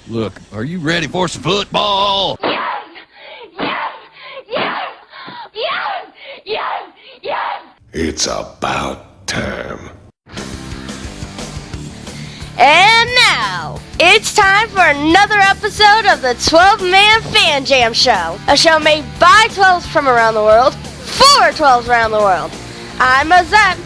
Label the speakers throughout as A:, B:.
A: Look, are you ready for some football?
B: Yes! Yes! Yes! Yes! Yes! Yes!
C: It's about time.
D: And now, it's time for another episode of the 12-Man Fan Jam Show. A show made by 12s from around the world, for 12s around the world. I'm Mosette,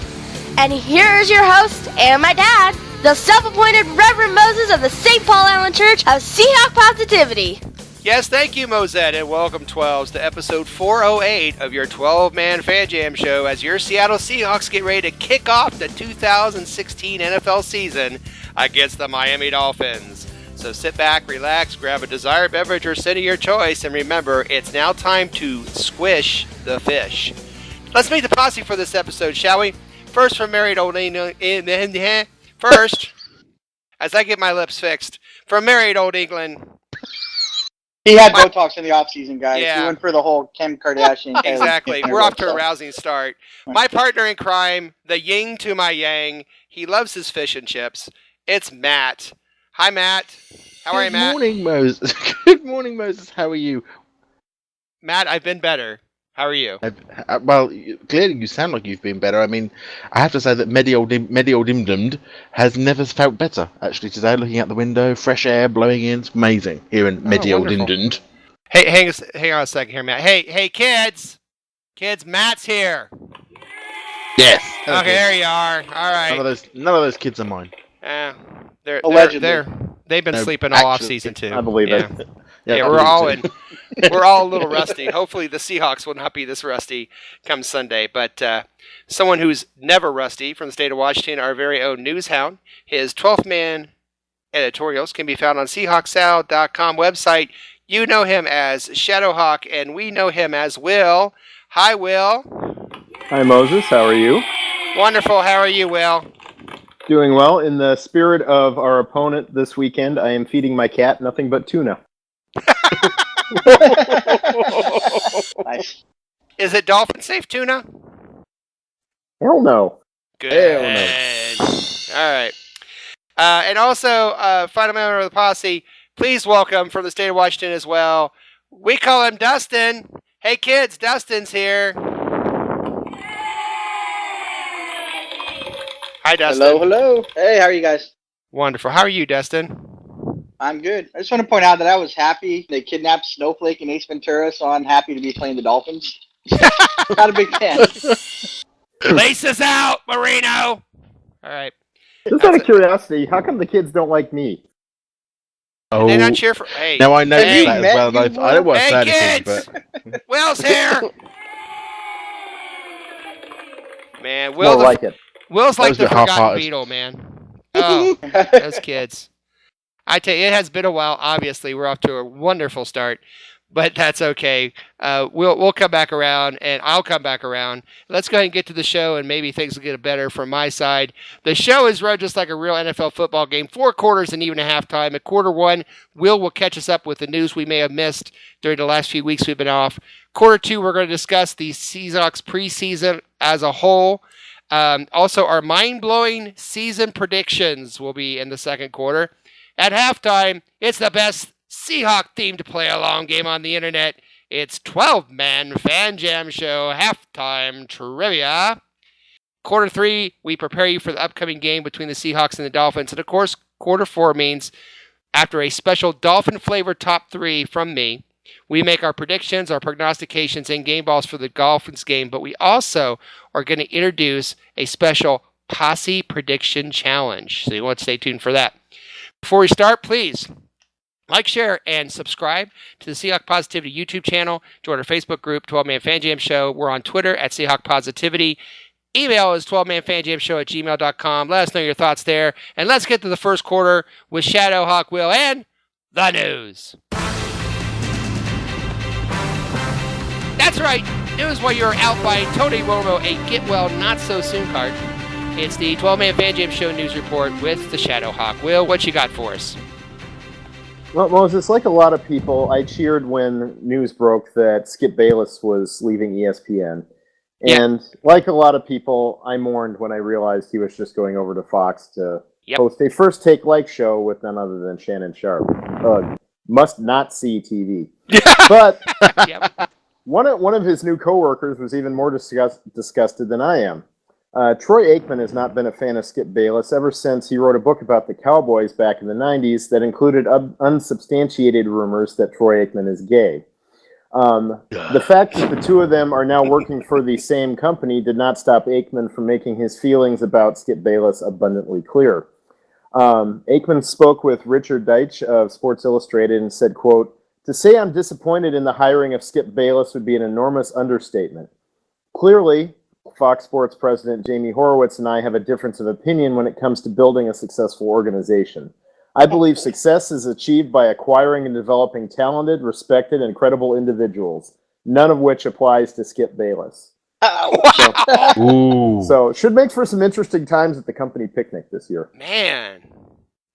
D: and here's your host and my dad, the self-appointed Reverend Moses of the St. Paul Island Church of Seahawk Positivity.
E: Yes, thank you, Mosette, and welcome, 12s, to episode 408 of your 12-Man Fan Jam Show as your Seattle Seahawks get ready to kick off the 2016 NFL season against the Miami Dolphins. So sit back, relax, grab a desired beverage or sin of your choice, and remember, it's now time to squish the fish. Let's meet the posse for this episode, shall we? First from married Old England. First, as I get my lips fixed, from married Old England.
F: He had Botox in the offseason, guys.
E: Yeah.
F: He went for the whole Kim Kardashian.
E: Exactly. We're off to a rousing start. My partner in crime, the yin to my yang. He loves his fish and chips. It's Matt. Hi, Matt. How are you, Matt?
G: Good morning, Moses. Good morning, Moses. How are you?
E: Matt, I've been better. How are you?
G: Well, clearly you sound like you've been better. I mean, I have to say that Mediodimdumd has never felt better, actually, today, looking out the window, fresh air blowing in. It's amazing here in Mediodimdumd.
E: Hey, hang on a second here, Matt. Hey, kids! Kids, Matt's here.
G: Yes.
E: Okay, there you are. All right.
G: None of those kids are mine.
E: They've been sleeping all off season too.
F: I believe it.
E: Yeah, we're all a little rusty. Hopefully the Seahawks will not be this rusty come Sunday. But someone who's never rusty from the state of Washington, our very own news hound, his 12th man editorials can be found on SeahawksSal.com website. You know him as Shadowhawk, and we know him as Will. Hi, Will.
H: Hi, Moses. How are you?
E: Wonderful. How are you, Will?
H: Doing well. In the spirit of our opponent this weekend, I am feeding my cat nothing but tuna.
F: Nice.
E: Is it dolphin safe tuna?
H: Hell no.
E: Good.
H: Hell no.
E: All right. And also, final member of the posse, please welcome from the state of Washington as well. We call him Dustin. Hey kids, Dustin's here. Hi, Dustin.
F: Hello. Hey, how are you guys?
E: Wonderful. How are you, Dustin?
F: I'm good. I just want to point out that I was happy they kidnapped Snowflake and Ace Ventura, so I'm happy to be playing the Dolphins. Not a big fan.
E: Lace us out, Marino. All right.
H: Just out of curiosity, how come the kids don't like me?
G: Oh,
E: they not cheer for. Hey.
G: now I know
F: Hey,
G: that as well.
F: Matt,
G: I don't want to say
E: Hey,
G: anything,
E: kids!
G: but
E: Will's here. Man,
H: More like it.
E: Will's like the
G: Those are
E: forgotten
G: half-hearted.
E: Beatle, man. Oh, those kids. I tell you, it has been a while. Obviously, we're off to a wonderful start, but that's okay. We'll come back around, and I'll come back around. Let's go ahead and get to the show, and maybe things will get better from my side. The show is run just like a real NFL football game, 4 quarters and even a halftime. At quarter 1, will catch us up with the news we may have missed during the last few weeks we've been off. Quarter 2, we're going to discuss the Seahawks preseason as a whole. Also, our mind-blowing season predictions will be in the second quarter. At halftime, it's the best Seahawk-themed play-along game on the internet. It's 12-Man Fan Jam Show halftime trivia. Quarter 3, we prepare you for the upcoming game between the Seahawks and the Dolphins. And, of course, quarter 4 means after a special Dolphin-flavored top 3 from me, we make our predictions, our prognostications, and game balls for the Dolphins game. But we also are going to introduce a special Posse Prediction Challenge. So you want to stay tuned for that. Before we start, please like, share, and subscribe to the Seahawk Positivity YouTube channel. Join our Facebook group, 12-Man Fan Jam Show. We're on Twitter at Seahawk Positivity. Email is 12manfanjamshow@gmail.com. Let us know your thoughts there. And let's get to the first quarter with Shadowhawk, Will, and the news. That's right. News while you're out buying Tony Romo a Get Well Not So Soon card. It's the 12-Man Fan Jam Show news report with the Shadowhawk. Will, what you got for us?
H: Well, Moses, like a lot of people, I cheered when news broke that Skip Bayless was leaving ESPN. And like a lot of people, I mourned when I realized he was just going over to Fox to host a First Take Like show with none other than Shannon Sharp. Must not see TV. But one of his new coworkers was even more disgusted than I am. Troy Aikman has not been a fan of Skip Bayless ever since he wrote a book about the Cowboys back in the 90s that included unsubstantiated rumors that Troy Aikman is gay. The fact that the two of them are now working for the same company did not stop Aikman from making his feelings about Skip Bayless abundantly clear. Aikman spoke with Richard Deitch of Sports Illustrated and said, quote, "To say I'm disappointed in the hiring of Skip Bayless would be an enormous understatement. Clearly, Fox Sports president Jamie Horowitz and I have a difference of opinion when it comes to building a successful organization. I believe success is achieved by acquiring and developing talented, respected, and credible individuals, none of which applies to Skip Bayless." So should make for some interesting times at the company picnic this year.
E: Man.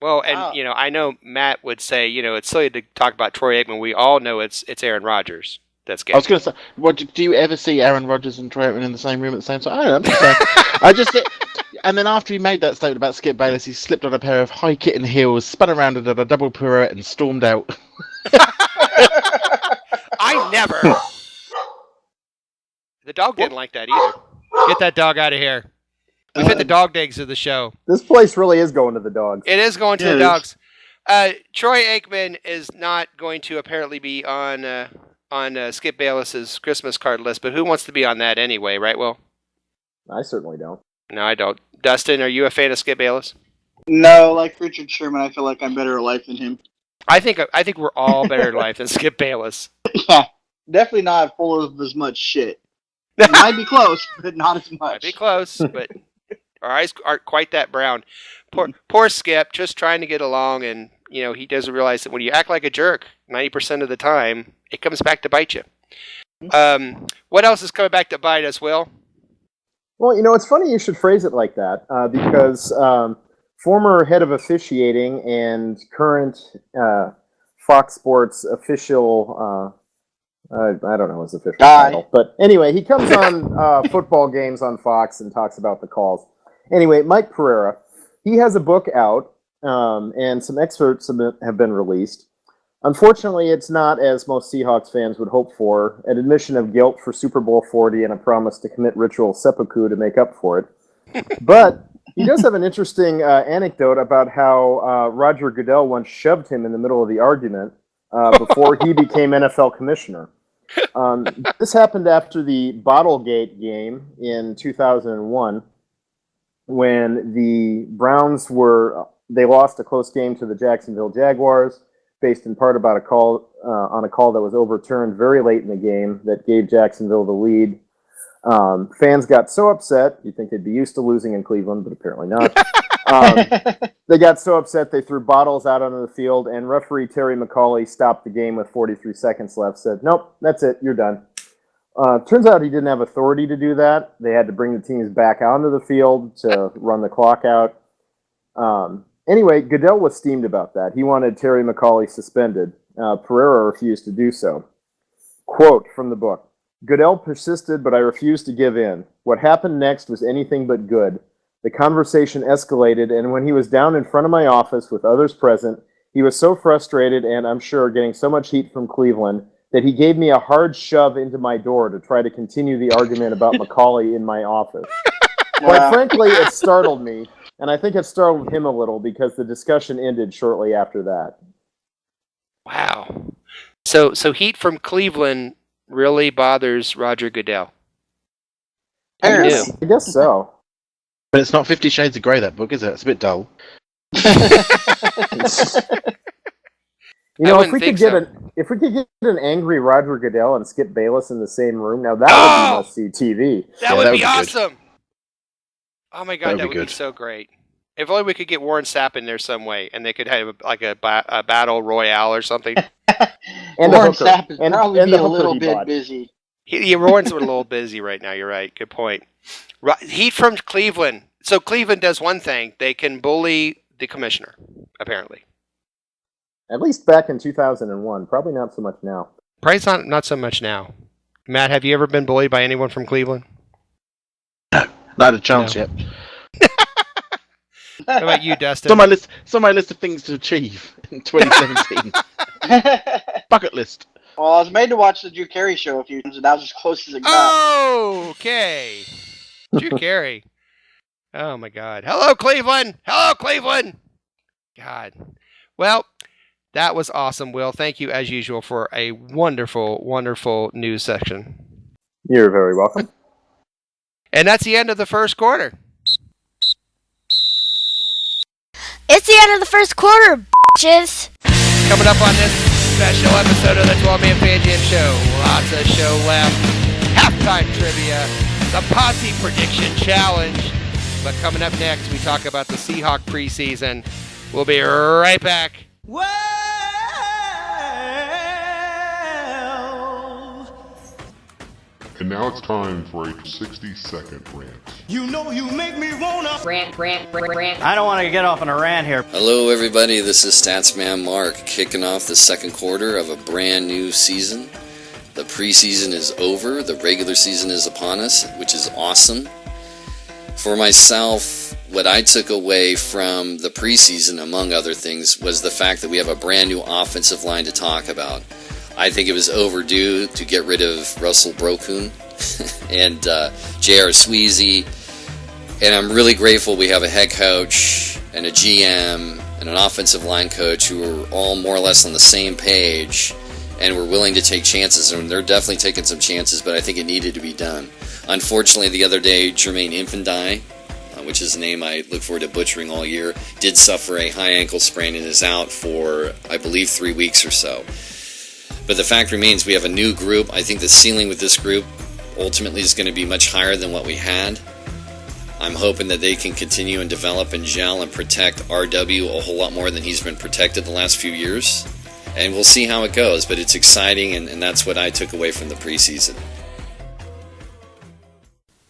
E: Well, and I know Matt would say, it's silly to talk about Troy Aikman. We all know it's Aaron Rodgers. That's gay.
G: I was going to say, do you ever see Aaron Rodgers and Troy Aikman in the same room at the same time? I don't know. And then after he made that statement about Skip Bayless, he slipped on a pair of high kitten heels, spun around and did a double pirouette and stormed out.
E: I never. The dog didn't like that either. Get that dog out of here. We've hit the dog days of the show.
H: This place really is going to the dogs.
E: It is going to the dogs. Troy Aikman is not going to apparently be on Skip Bayless's Christmas card list, but who wants to be on that anyway, right, Will?
H: I certainly don't.
E: No, I don't. Dustin, are you a fan of Skip Bayless?
F: No, like Richard Sherman, I feel like I'm better at life than him.
E: I think we're all better at life than Skip Bayless.
F: Yeah, definitely not full of as much shit. Might be close, but not as much.
E: Might be close, but our eyes aren't quite that brown. Poor Skip, just trying to get along, and he doesn't realize that when you act like a jerk 90% of the time, it comes back to bite you. What else is coming back to bite us, Will?
H: Well, it's funny you should phrase it like that, because former head of officiating and current Fox Sports official, I don't know his official title, but anyway, he comes on football games on Fox and talks about the calls. Anyway, Mike Pereira, he has a book out, and some excerpts have been released. Unfortunately, it's not, as most Seahawks fans would hope for, an admission of guilt for Super Bowl 40 and a promise to commit ritual seppuku to make up for it. But he does have an interesting anecdote about how Roger Goodell once shoved him in the middle of the argument before he became NFL commissioner. This happened after the Bottlegate game in 2001, when the Browns they lost a close game to the Jacksonville Jaguars, based in part about on a call that was overturned very late in the game that gave Jacksonville the lead. Fans got so upset, you'd think they'd be used to losing in Cleveland, but apparently not. They got so upset they threw bottles out onto the field, and referee Terry McCauley stopped the game with 43 seconds left, said, "Nope, that's it, you're done." Turns out he didn't have authority to do that. They had to bring the teams back onto the field to run the clock out. Anyway, Goodell was steamed about that. He wanted Terry McCauley suspended. Pereira refused to do so. Quote from the book: "Goodell persisted, but I refused to give in. What happened next was anything but good. The conversation escalated, and when he was down in front of my office with others present, he was so frustrated and, I'm sure, getting so much heat from Cleveland that he gave me a hard shove into my door to try to continue the argument about McCauley in my office. Quite frankly, it startled me, and I think it startled him a little because the discussion ended shortly after that."
E: Wow. So heat from Cleveland really bothers Roger Goodell.
H: I guess so.
G: But it's not 50 Shades of Grey, that book, is it? It's a bit dull.
H: If we could get an angry Roger Goodell and Skip Bayless in the same room, now that would be must-see TV.
E: That would be awesome. Oh my God, that would be so great. If only we could get Warren Sapp in there some way, and they could have like a battle royale or something.
F: And Warren Sapp is probably be a little bit busy.
E: Warren's a little busy right now. You're right. Good point. Heat from Cleveland. So Cleveland does one thing. They can bully the commissioner, apparently.
H: At least back in 2001. Probably not so much now.
E: Probably not so much now. Matt, have you ever been bullied by anyone from Cleveland?
G: No, not a chance yet.
E: What about you, Dustin?
G: It's on my list of things to achieve in 2017. Bucket list.
F: Well, I was made to watch the Drew Carey show a few times, and that was as close as it got.
E: Oh, okay. Drew Carey. Oh, my God. Hello, Cleveland. Hello, Cleveland. God. Well, that was awesome, Will. Thank you, as usual, for a wonderful, wonderful news section.
H: You're very welcome.
E: And that's the end of the first quarter.
D: It's the end of the first quarter, bitches.
E: Coming up on this special episode of the 12-Man Fan Jam Show. Lots of show left. Halftime trivia. The Posse Prediction Challenge. But coming up next, we talk about the Seahawk preseason. We'll be right back.
C: And now it's time for a 60-second rant.
I: You know you make me wanna
J: rant.
I: I don't want to get off on a rant here.
K: Hello everybody, this is Statsman Mark, kicking off the second quarter of a brand new season. The preseason is over, the regular season is upon us, which is awesome. For myself, what I took away from the preseason, among other things, was the fact that we have a brand new offensive line to talk about. I think it was overdue to get rid of Russell Brokun and J.R. Sweezy. And I'm really grateful we have a head coach and a GM and an offensive line coach who are all more or less on the same page and were willing to take chances. And they're definitely taking some chances, but I think it needed to be done. Unfortunately, the other day, Jermaine Infantine, which is a name I look forward to butchering all year, did suffer a high ankle sprain and is out for, I believe, 3 weeks or so. But the fact remains, we have a new group. I think the ceiling with this group ultimately is going to be much higher than what we had. I'm hoping that they can continue and develop and gel and protect RW a whole lot more than he's been protected the last few years. And we'll see how it goes, but it's exciting, and that's what I took away from the preseason.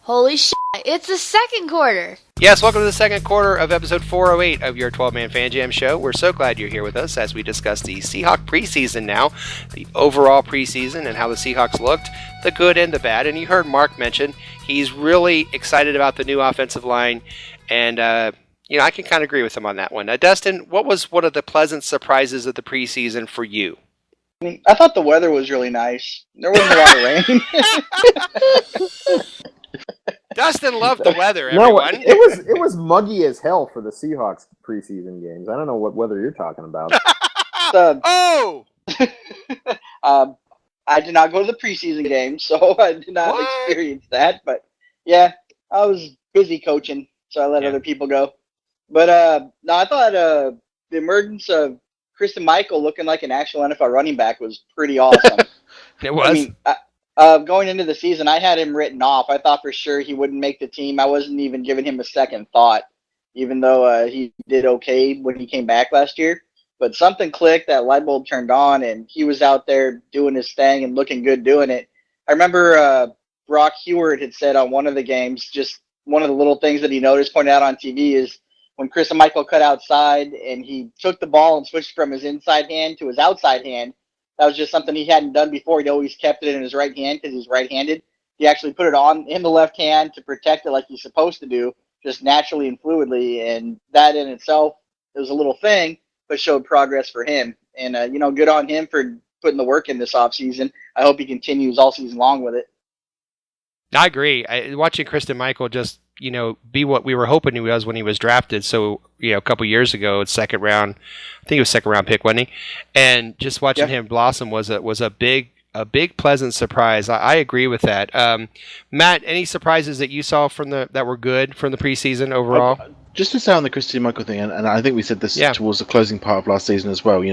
D: Holy shit, it's the second quarter.
E: Yes, welcome to the second quarter of episode 408 of your 12-Man Fan Jam Show. We're so glad you're here with us as we discuss the Seahawk preseason now, the overall preseason and how the Seahawks looked, the good and the bad. And you heard Mark mention he's really excited about the new offensive line, and I can kind of agree with him on that one. Dustin, what was one of the pleasant surprises of the preseason for you?
F: I thought the weather was really nice. There wasn't a lot of rain.
E: Dustin loved the weather, everyone.
H: No, it was muggy as hell for the Seahawks preseason games. I don't know what weather you're talking about.
E: Oh!
F: I did not go to the preseason game, so I did not experience that. But yeah, I was busy coaching, so I let other people go. But no, I thought the emergence of Christine Michael looking like an actual NFL running back was pretty awesome.
E: It was.
F: I mean, going into the season, I had him written off. I thought for sure he wouldn't make the team. I wasn't even giving him a second thought, even though he did okay when he came back last year. But something clicked, that light bulb turned on, and he was out there doing his thing and looking good doing it. I remember Brock Heward had said on one of the games, just one of the little things that he noticed, pointed out on TV, is when Chris and Michael cut outside and he took the ball and switched from his inside hand to his outside hand. That was just something he hadn't done before. He'd always kept it in his right hand because he's right-handed. He actually put it on in the left hand to protect it like he's supposed to do, just naturally and fluidly. And that in itself, it was a little thing, but showed progress for him. And, good on him for putting the work in this offseason. I hope he continues all season long with it.
E: I agree. Watching Christine Michael just, be what we were hoping he was when he was drafted. So, a couple years ago, second round, I think it was second round pick, wasn't he? And just watching him blossom was a big pleasant surprise. I agree with that. Matt, any surprises that you saw that were good from the preseason overall?
G: Just to say on the Christine Michael thing, and I think we said this towards the closing part of last season as well. We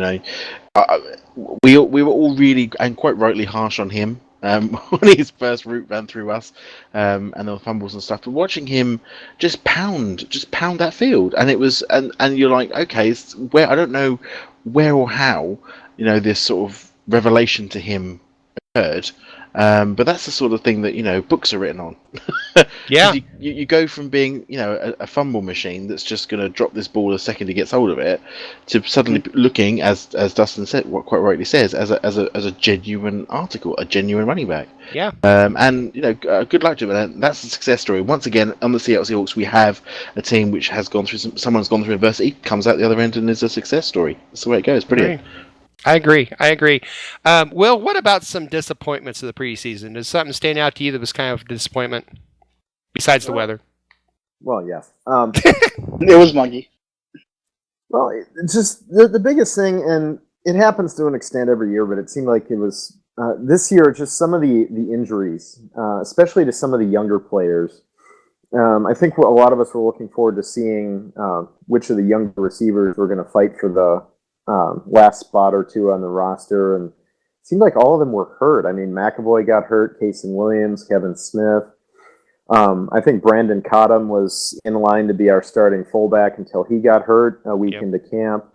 G: were all really and quite rightly harsh on him. When his first route ran through us, and the fumbles and stuff. But watching him just pound that field, and it was, and you're like, okay, where I don't know where or how, this sort of revelation to him heard. But that's the sort of thing that books are written on.
E: Yeah.
G: You go from being a fumble machine that's just going to drop this ball the second he gets hold of it, to suddenly looking, as Dustin said, what quite rightly says, as a genuine article, a genuine running back.
E: Yeah.
G: And good luck to him. And that's a success story. Once again, on the Seattle Seahawks, we have a team which has gone through someone's gone through adversity, comes out the other end, and is a success story. That's the way it goes. Brilliant.
E: I agree. Will, what about some disappointments of the preseason? Does something stand out to you that was kind of a disappointment besides the weather?
H: Well, yes.
F: It was muggy.
H: Well, it's just the biggest thing, and it happens to an extent every year, but it seemed like it was this year. Just some of the injuries, especially to some of the younger players. I think a lot of us were looking forward to seeing which of the younger receivers were going to fight for the last spot or two on the roster, and it seemed like all of them were hurt. I mean, McAvoy got hurt, Casey Williams, Kevin Smith. I think Brandon Cottom was in line to be our starting fullback until he got hurt a week into camp.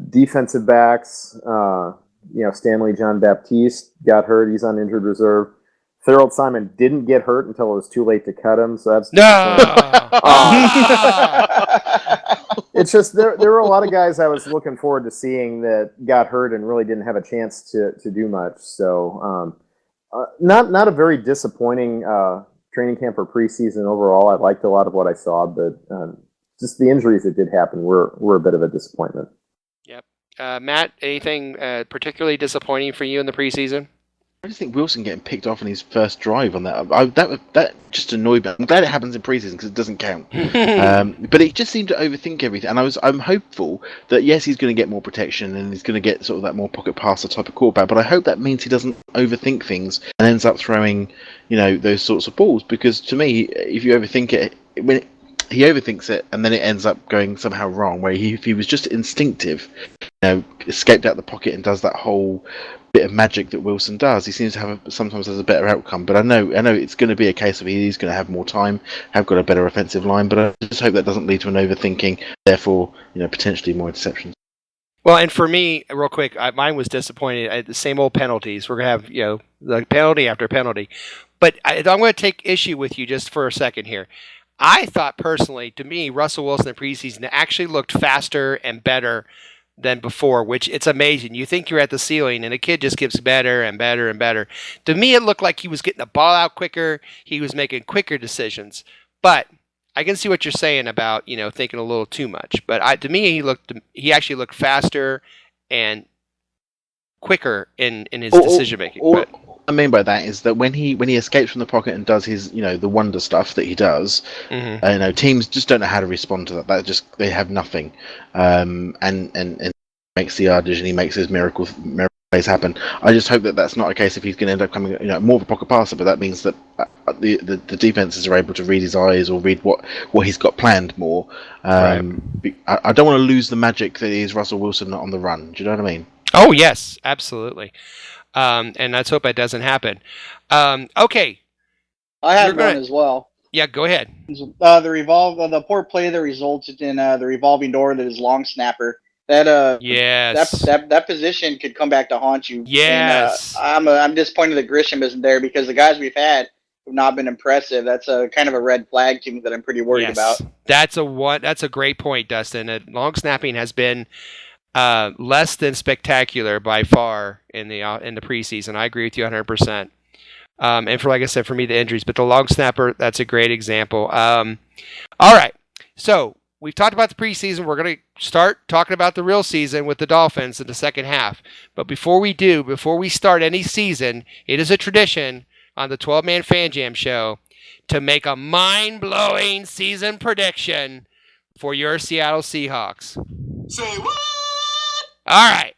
H: Defensive backs, Stanley John Baptiste got hurt. He's on injured reserve. Thurl Simon didn't get hurt until it was too late to cut him, so that's it's just there were a lot of guys I was looking forward to seeing that got hurt and really didn't have a chance to do much. So not a very disappointing training camp or preseason overall. I liked a lot of what I saw, but just the injuries that did happen were a bit of a disappointment.
E: Yep. Matt, anything particularly disappointing for you in the preseason?
G: I just think Wilson getting picked off on his first drive on that just annoyed me. I'm glad it happens in preseason because it doesn't count. But he just seemed to overthink everything, and I'm hopeful that yes, he's going to get more protection and he's going to get sort of that more pocket passer type of quarterback. But I hope that means he doesn't overthink things and ends up throwing those sorts of balls. Because to me, if you overthink it, he overthinks it and then it ends up going somehow wrong. Where if he was just instinctive, escaped out the pocket and does that whole bit of magic that Wilson does, he seems to sometimes has a better outcome. But I know it's going to be a case of he's going to have more time, have got a better offensive line. But I just hope that doesn't lead to an overthinking, therefore potentially more interceptions.
E: Well, and for me, real quick, mine was disappointed. The same old penalties. We're going to have the penalty after penalty. But I'm going to take issue with you just for a second here. I thought personally, to me, Russell Wilson in preseason actually looked faster and better than before, which it's amazing. You think you're at the ceiling, and the kid just gets better and better and better. To me, it looked like he was getting the ball out quicker. He was making quicker decisions. But I can see what you're saying about thinking a little too much. But to me, he actually looked faster and quicker in his decision making.
G: What I mean by that is that when he escapes from the pocket and does his the wonder stuff that he does, teams just don't know how to respond to that. They have nothing, and makes the yardage and he makes his miracle plays happen. I just hope that that's not a case if he's going to end up coming more of a pocket passer, but that means that the defenses are able to read his eyes or read what he's got planned more. Right. I don't want to lose the magic that is Russell Wilson on the run. Do you know what I mean?
E: Oh yes, absolutely. And let's hope that doesn't happen. Okay.
F: I had one as well.
E: Yeah, go ahead.
F: The poor play that resulted in the revolving door that is long snapper. That position could come back to haunt you.
E: Yes.
F: And, I'm disappointed that Grisham isn't there because the guys we've had have not been impressive. That's a kind of a red flag to me that I'm pretty worried about.
E: That's a great point, Dustin. Long snapping has been less than spectacular by far in the preseason. I agree with you 100%. And like I said, for me, the injuries, but the long snapper, that's a great example. All right. So we've talked about the preseason. We're going to start talking about the real season with the Dolphins in the second half. But before we start any season, it is a tradition on the 12-Man Fan Jam show to make a mind-blowing season prediction for your Seattle Seahawks.
I: Say what?
E: All right.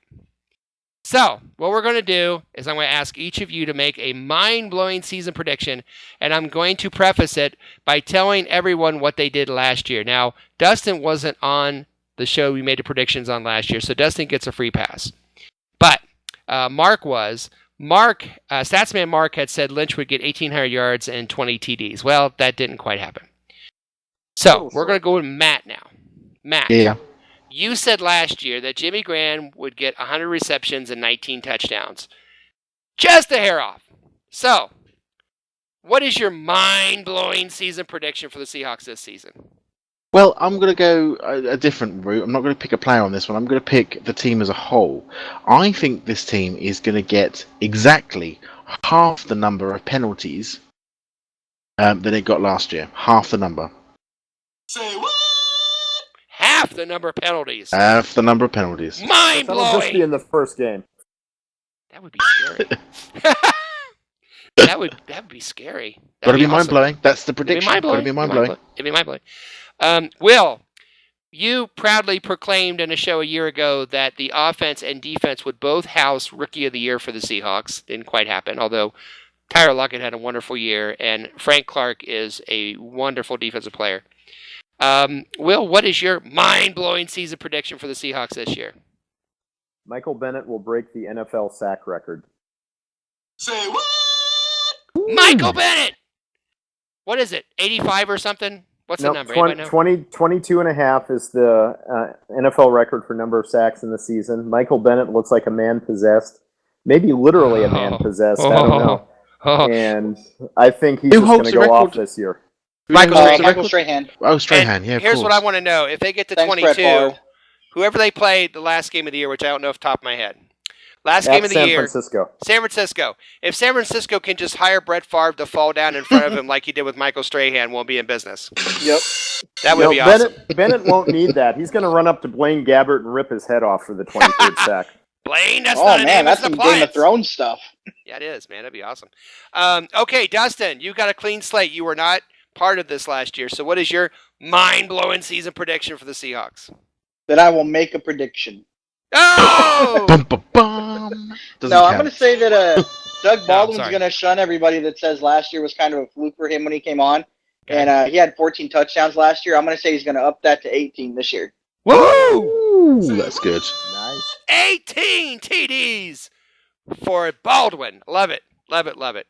E: So what we're going to do is I'm going to ask each of you to make a mind-blowing season prediction, and I'm going to preface it by telling everyone what they did last year. Now, Dustin wasn't on the show we made the predictions on last year, so Dustin gets a free pass. But Mark was. Statsman Mark had said Lynch would get 1,800 yards and 20 TDs. Well, that didn't quite happen. So we're going to go with Matt now. Matt.
G: Yeah.
E: You said last year that Jimmy Graham would get 100 receptions and 19 touchdowns. Just a hair off. So, what is your mind-blowing season prediction for the Seahawks this season?
G: Well, I'm going to go a different route. I'm not going to pick a player on this one. I'm going to pick the team as a whole. I think this team is going to get exactly half the number of penalties than it got last year. Half the number.
E: Say what? Half the number of penalties.
G: Half the number of penalties.
E: Mind-blowing.
H: That'll just be in the first game.
E: That would be scary. that would be scary.
G: Gotta be mind-blowing. That's the prediction. Gotta be mind-blowing.
E: It'd be mind-blowing. Will, you proudly proclaimed in a show a year ago that the offense and defense would both house Rookie of the Year for the Seahawks. Didn't quite happen, although Tyler Lockett had a wonderful year, and Frank Clark is a wonderful defensive player. Will, what is your mind-blowing season prediction for the Seahawks this year?
H: Michael Bennett will break the NFL sack record.
E: Say what? Michael Bennett! What is it, 85 or something? What's the number?
H: 22 and a half is the NFL record for number of sacks in the season. Michael Bennett looks like a man possessed. Maybe literally a man possessed. I don't know. And I think he's just going to go off this year.
F: Michael Strahan.
G: Oh, Strahan, yeah, of
E: Here's
G: course.
E: what I want to know. If they get to
F: Thanks,
E: 22, whoever they played the last game of the year, which I don't know off the top of my head. Last game of the year. San Francisco. If San Francisco can just hire Brett Favre to fall down in front of him like he did with Michael Strahan, we'll be in business.
F: Yep.
E: That would be awesome.
H: Bennett won't need that. He's going to run up to Blaine Gabbert and rip his head off for the 23rd sack.
E: Blaine, that's not a name.
F: That's some Game of Thrones stuff.
E: Yeah, it is, man. That'd be awesome. Okay, Dustin, you got a clean slate. You were not part of this last year. So what is your mind-blowing season prediction for the Seahawks?
F: That I will make a prediction.
E: Oh!
G: Bum, bum, bum.
F: I'm going to say that Doug Baldwin's going to shun everybody that says last year was kind of a fluke for him when he came on. Okay. And he had 14 touchdowns last year. I'm going to say he's going to up that to 18 this year.
E: Woo!
G: Ooh, that's good.
H: Nice.
E: 18 TDs for Baldwin. Love it. Love it. Love it.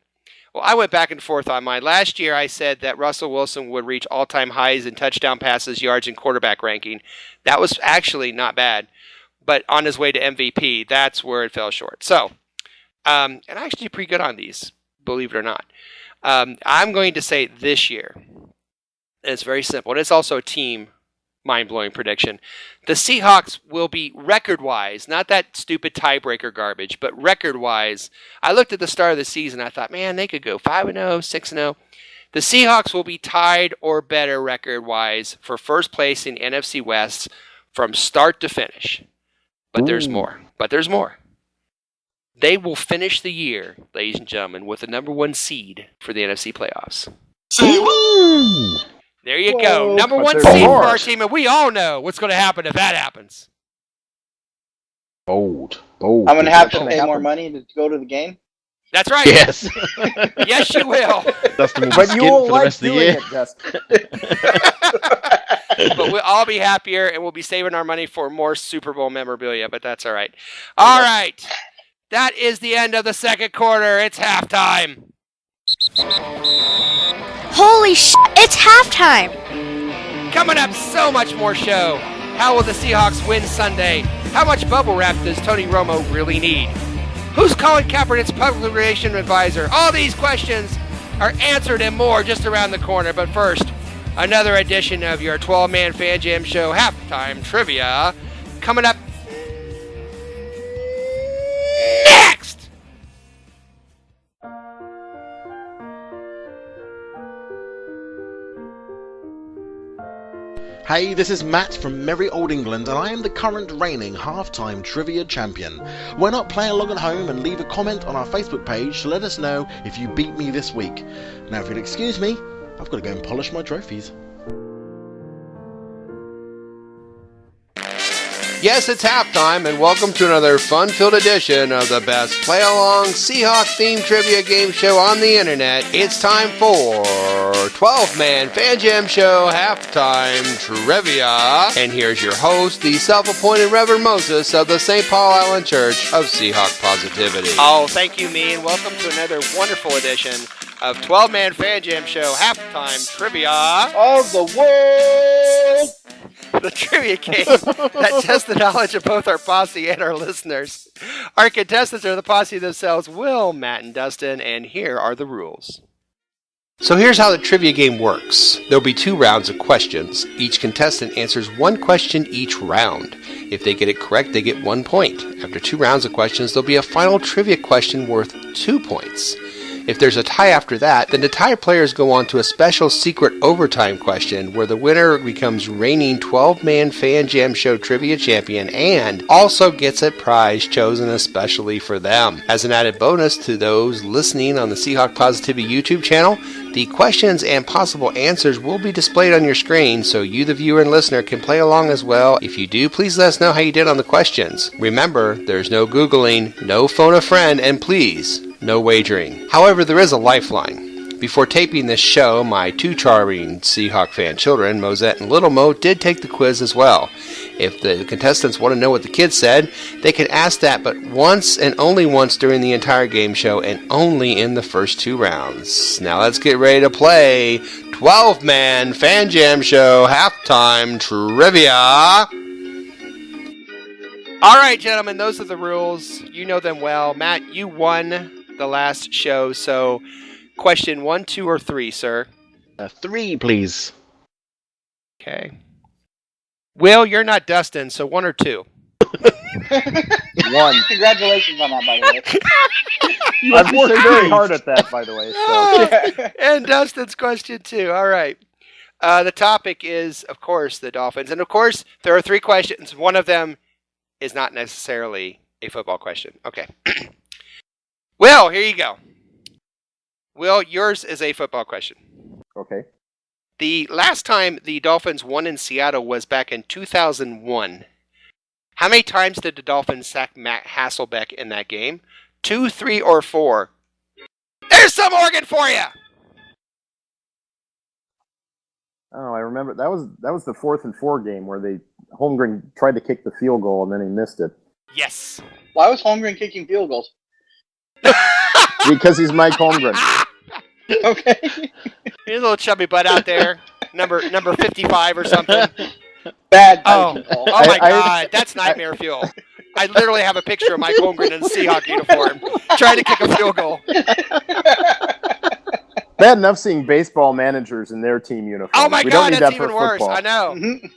E: Well, I went back and forth on mine. Last year, I said that Russell Wilson would reach all-time highs in touchdown passes, yards, and quarterback ranking. That was actually not bad. But on his way to MVP, that's where it fell short. So, and I actually did pretty good on these, believe it or not. I'm going to say this year, and it's very simple, and it's also a team mind-blowing prediction. The Seahawks will be record-wise, not that stupid tiebreaker garbage, but record-wise. I looked at the start of the season, I thought, man, they could go 5-0, 6-0. The Seahawks will be tied or better record-wise for first place in NFC West from start to finish. But there's more. They will finish the year, ladies and gentlemen, with the number 1 seed for the NFC playoffs. Say what? There you go. Number 1 seed for our team, and we all know what's going to happen if that happens.
G: Bold.
F: I'm going to have to pay more money to go to the game.
E: That's right.
G: Yes.
E: Yes, you will.
G: Dustin will be
H: But you
G: skint
H: will
G: for the
H: like
G: rest of the
H: doing
G: year.
H: it, Dustin.
E: But we'll all be happier, and we'll be saving our money for more Super Bowl memorabilia, but that's all right. All right. That is the end of the second quarter. It's halftime.
D: Holy shit, it's halftime!
E: Coming up, so much more show. How will the Seahawks win Sunday? How much bubble wrap does Tony Romo really need? Who's Colin Kaepernick's public relations advisor? All these questions are answered and more just around the corner. But first, another edition of your 12-man Fan Jam Show Halftime Trivia. Coming up next!
G: Hey, this is Matt from merry old England, and I am the current reigning halftime trivia champion. Why not play along at home and leave a comment on our Facebook page to let us know if you beat me this week. Now, if you'll excuse me, I've got to go and polish my trophies.
J: Yes, it's halftime, and welcome to another fun-filled edition of the best play-along Seahawk-themed trivia game show on the internet. It's time for 12-man Fan Jam Show Halftime Trivia. And here's your host, the self-appointed Reverend Moses of the St. Paul Island Church of Seahawk Positivity.
E: Oh, thank you, me, and welcome to another wonderful edition of 12-man Fan Jam Show Halftime Trivia
F: of the world.
E: the trivia game that tests the knowledge of both our posse and our listeners. Our contestants are the posse themselves, Will, Matt, and Dustin, and here are the rules.
J: So here's how the trivia game works. There'll be 2 rounds of questions. Each contestant answers 1 question each round. If they get it correct, they get 1 point. After 2 rounds of questions, there'll be a final trivia question worth 2 points. If there's a tie after that, then the tie players go on to a special secret overtime question where the winner becomes reigning 12-man Fan Jam Show trivia champion and also gets a prize chosen especially for them. As an added bonus to those listening on the Seahawk Positivity YouTube channel, the questions and possible answers will be displayed on your screen so you, the viewer and listener, can play along as well. If you do, please let us know how you did on the questions. Remember, there's no Googling, no phone a friend, and please, no wagering. However, there is a lifeline. Before taping this show, my 2 charming Seahawk fan children, Mosette and Little Mo, did take the quiz as well. If the contestants want to know what the kids said, they can ask that but once and only once during the entire game show and only in the first 2 rounds. Now let's get ready to play 12-man Fan Jam Show halftime trivia.
E: All right, gentlemen, those are the rules. You know them well. Matt, you won the last show, so question 1, 2, or 3, sir?
G: 3, please.
E: Okay. Will, you're not Dustin, so 1 or 2?
H: 1.
F: Congratulations on that, by the way.
H: I've worked very hard at that, by the way. So.
E: And Dustin's question 2. All right. The topic is, of course, the Dolphins. And, of course, there are 3 questions. One of them is not necessarily a football question. Okay. Will, here you go. Will, yours is a football question.
H: Okay.
E: The last time the Dolphins won in Seattle was back in 2001. How many times did the Dolphins sack Matt Hasselbeck in that game? 2, 3, or 4? There's some Oregon for you!
H: Oh, I remember that was the 4th and 4 game where Holmgren tried to kick the field goal and then he missed it.
E: Yes.
F: Why was Holmgren kicking field goals?
H: Because he's Mike Holmgren.
F: Okay.
E: Here's a little chubby butt out there, number 55 or something.
F: Bad.
E: Oh my God, that's nightmare fuel. I literally have a picture of Mike Holmgren in a Seahawk uniform trying to kick a field goal.
H: Bad enough seeing baseball managers in their team uniforms.
E: Oh my
H: we
E: God,
H: don't need
E: that's
H: that for
E: even worse.
H: football.
E: I know.
F: Mm-hmm.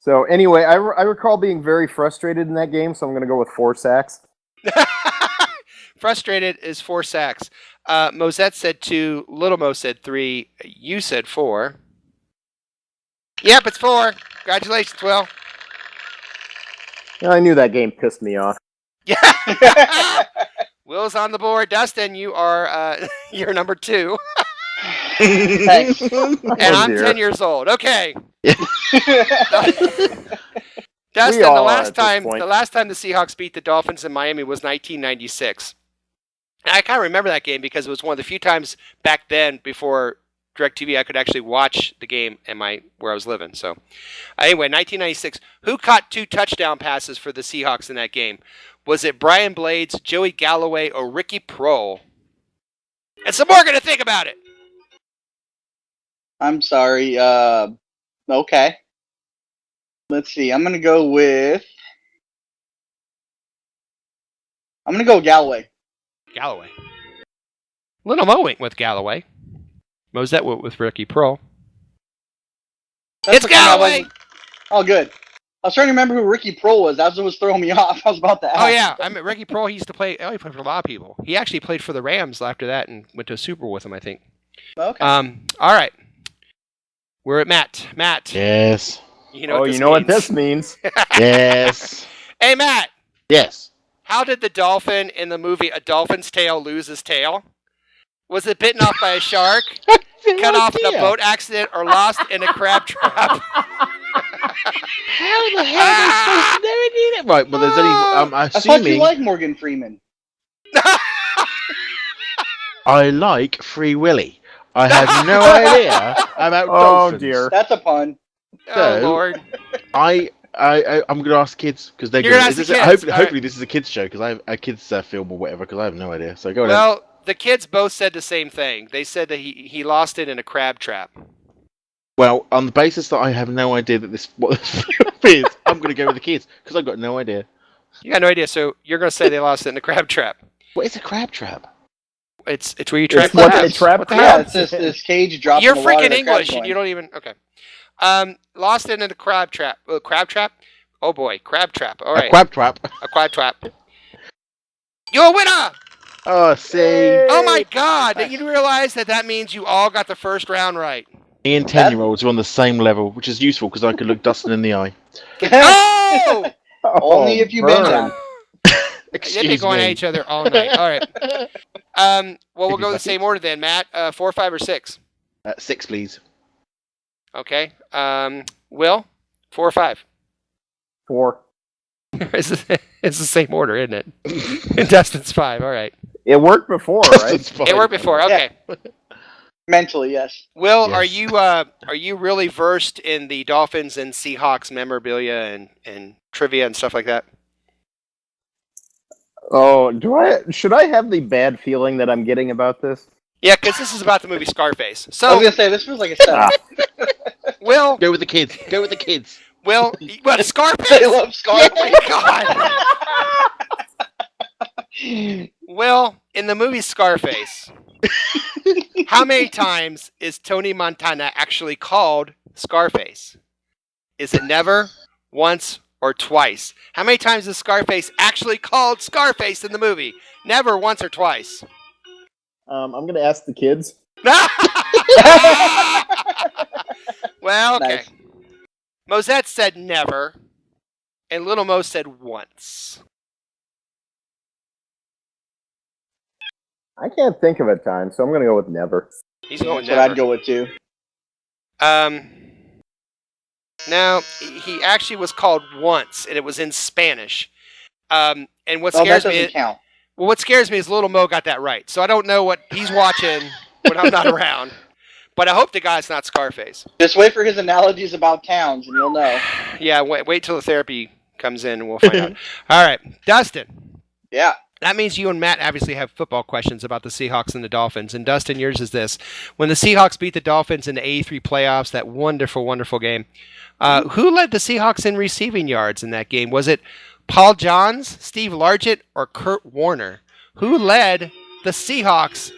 H: So anyway, I recall being very frustrated in that game, so I'm going to go with 4 sacks.
E: Frustrated is 4 sacks. Mosette said 2. Little Mo said 3. You said 4. Yep, it's 4. Congratulations, Will.
H: I knew that game pissed me off.
E: Yeah. Will's on the board. Dustin, you are you're number 2.
F: Thanks.
E: And I'm 10 years old. Okay. Dustin, the last time the Seahawks beat the Dolphins in Miami was 1996. And I kind of remember that game because it was one of the few times back then before DirecTV I could actually watch the game in where I was living. So anyway, 1996. Who caught 2 touchdown passes for the Seahawks in that game? Was it Brian Blades, Joey Galloway, or Ricky Prohl? And some more going to think about it.
F: I'm sorry. Okay. Let's see. I'm going to go Galloway.
E: Galloway. Little Mo went with Galloway. Mosette went with Ricky Prohl. It's Galloway!
F: Oh, good. I was trying to remember who Ricky Prohl was. That was throwing me off. I was about to ask.
E: Oh, yeah. I mean, Ricky Prohl, he used to play. Oh, he played for a lot of people. He actually played for the Rams after that and went to a Super Bowl with them, I think.
F: Okay.
E: All right. We're at Matt. Matt.
G: Yes.
E: You know
H: what this means.
G: Yes.
E: Hey, Matt.
G: Yes.
E: How did the dolphin in the movie A Dolphin's Tale lose his tail? Was it bitten off by a shark, cut off in a boat accident, or lost in a crab trap?
G: How the hell are they supposed to know any of that? Right, well, there's only, I'm
F: I
G: assuming...
F: thought you liked Morgan Freeman.
G: I like Free Willy. I have no idea about dolphins.
H: Oh, dear.
F: That's a pun.
E: Oh, Lord.
G: I'm going to ask kids because they're
E: You're
G: going
E: gonna
G: to.
E: ask the kids.
G: Hopefully, this is a kids show because I have a kids film or whatever because I have no idea. So go ahead.
E: Well, the kids both said the same thing. They said that he lost it in a crab trap.
G: Well, on the basis that I have no idea that what this film is, I'm going to go with the kids because I've got no idea.
E: You got no idea, so you're going to say they lost it in the crab trap.
G: What is a crab trap?
E: It's where you trap
H: It's what
E: crabs.
H: they trap
E: What the
F: Yeah,
E: hell?
F: it's this cage dropping
E: You're
F: the water.
E: freaking
F: the crab's
E: English, and
F: going.
E: you don't even... Okay. Lost it in the crab trap. Crab trap? Oh, boy. Crab trap. All right.
G: A crab trap.
E: A crab trap. You're a winner!
G: Oh, see.
E: Oh, my God. Did you realize that means you all got the first round right?
G: Me and 10-year-olds are on the same level, which is useful because I could look Dustin in the eye.
E: Oh!
F: Only if you bend down.
E: They've been going at each other all night. All right. Well, we'll go in the same order then, Matt. 4, 5, or 6?
G: 6, please.
E: Okay. Will? 4 or 5?
H: 4.
E: It's the same order, isn't it? And Dustin's 5. All right.
H: It worked before, right?
E: It worked before. Okay.
F: Yeah. Mentally, yes.
E: Will,
G: Yes.
E: are you really versed in the Dolphins and Seahawks memorabilia and trivia and stuff like that?
H: Oh, should I have the bad feeling that I'm getting about this?
E: Yeah, because this is about the movie Scarface.
F: I was
E: So,
F: gonna say this was like a 7.
E: Will,
G: Go with the kids. Go with the kids.
E: Will, what, Scarface?
F: They love Scarface.
E: Oh my God. Will, in the movie Scarface, how many times is Tony Montana actually called Scarface? Is it never, once, or twice? How many times is Scarface actually called Scarface in the movie? Never, once, or twice?
H: I'm going to ask the kids.
E: Well, okay.
F: Nice.
E: Mosette said never, and Little Mo said once.
H: I can't think of a time, so I'm going to go with never.
E: He's going
F: That's what
E: never.
F: I'd go with too.
E: Now, he actually was called once, and it was in Spanish. And what
F: Oh, that
E: scares
F: doesn't
E: me,
F: count.
E: well, what scares me is Little Mo got that right. So I don't know what he's watching when I'm not around. But I hope the guy's not Scarface.
F: Just wait for his analogies about towns, and you'll know.
E: Yeah, wait till the therapy comes in, and we'll find out. All right, Dustin.
F: Yeah.
E: That means you and Matt obviously have football questions about the Seahawks and the Dolphins. And Dustin, yours is this. When the Seahawks beat the Dolphins in the 83 playoffs, that wonderful, wonderful game, who led the Seahawks in receiving yards in that game? Was it Paul Johns, Steve Largent, or Kurt Warner? Who led the Seahawks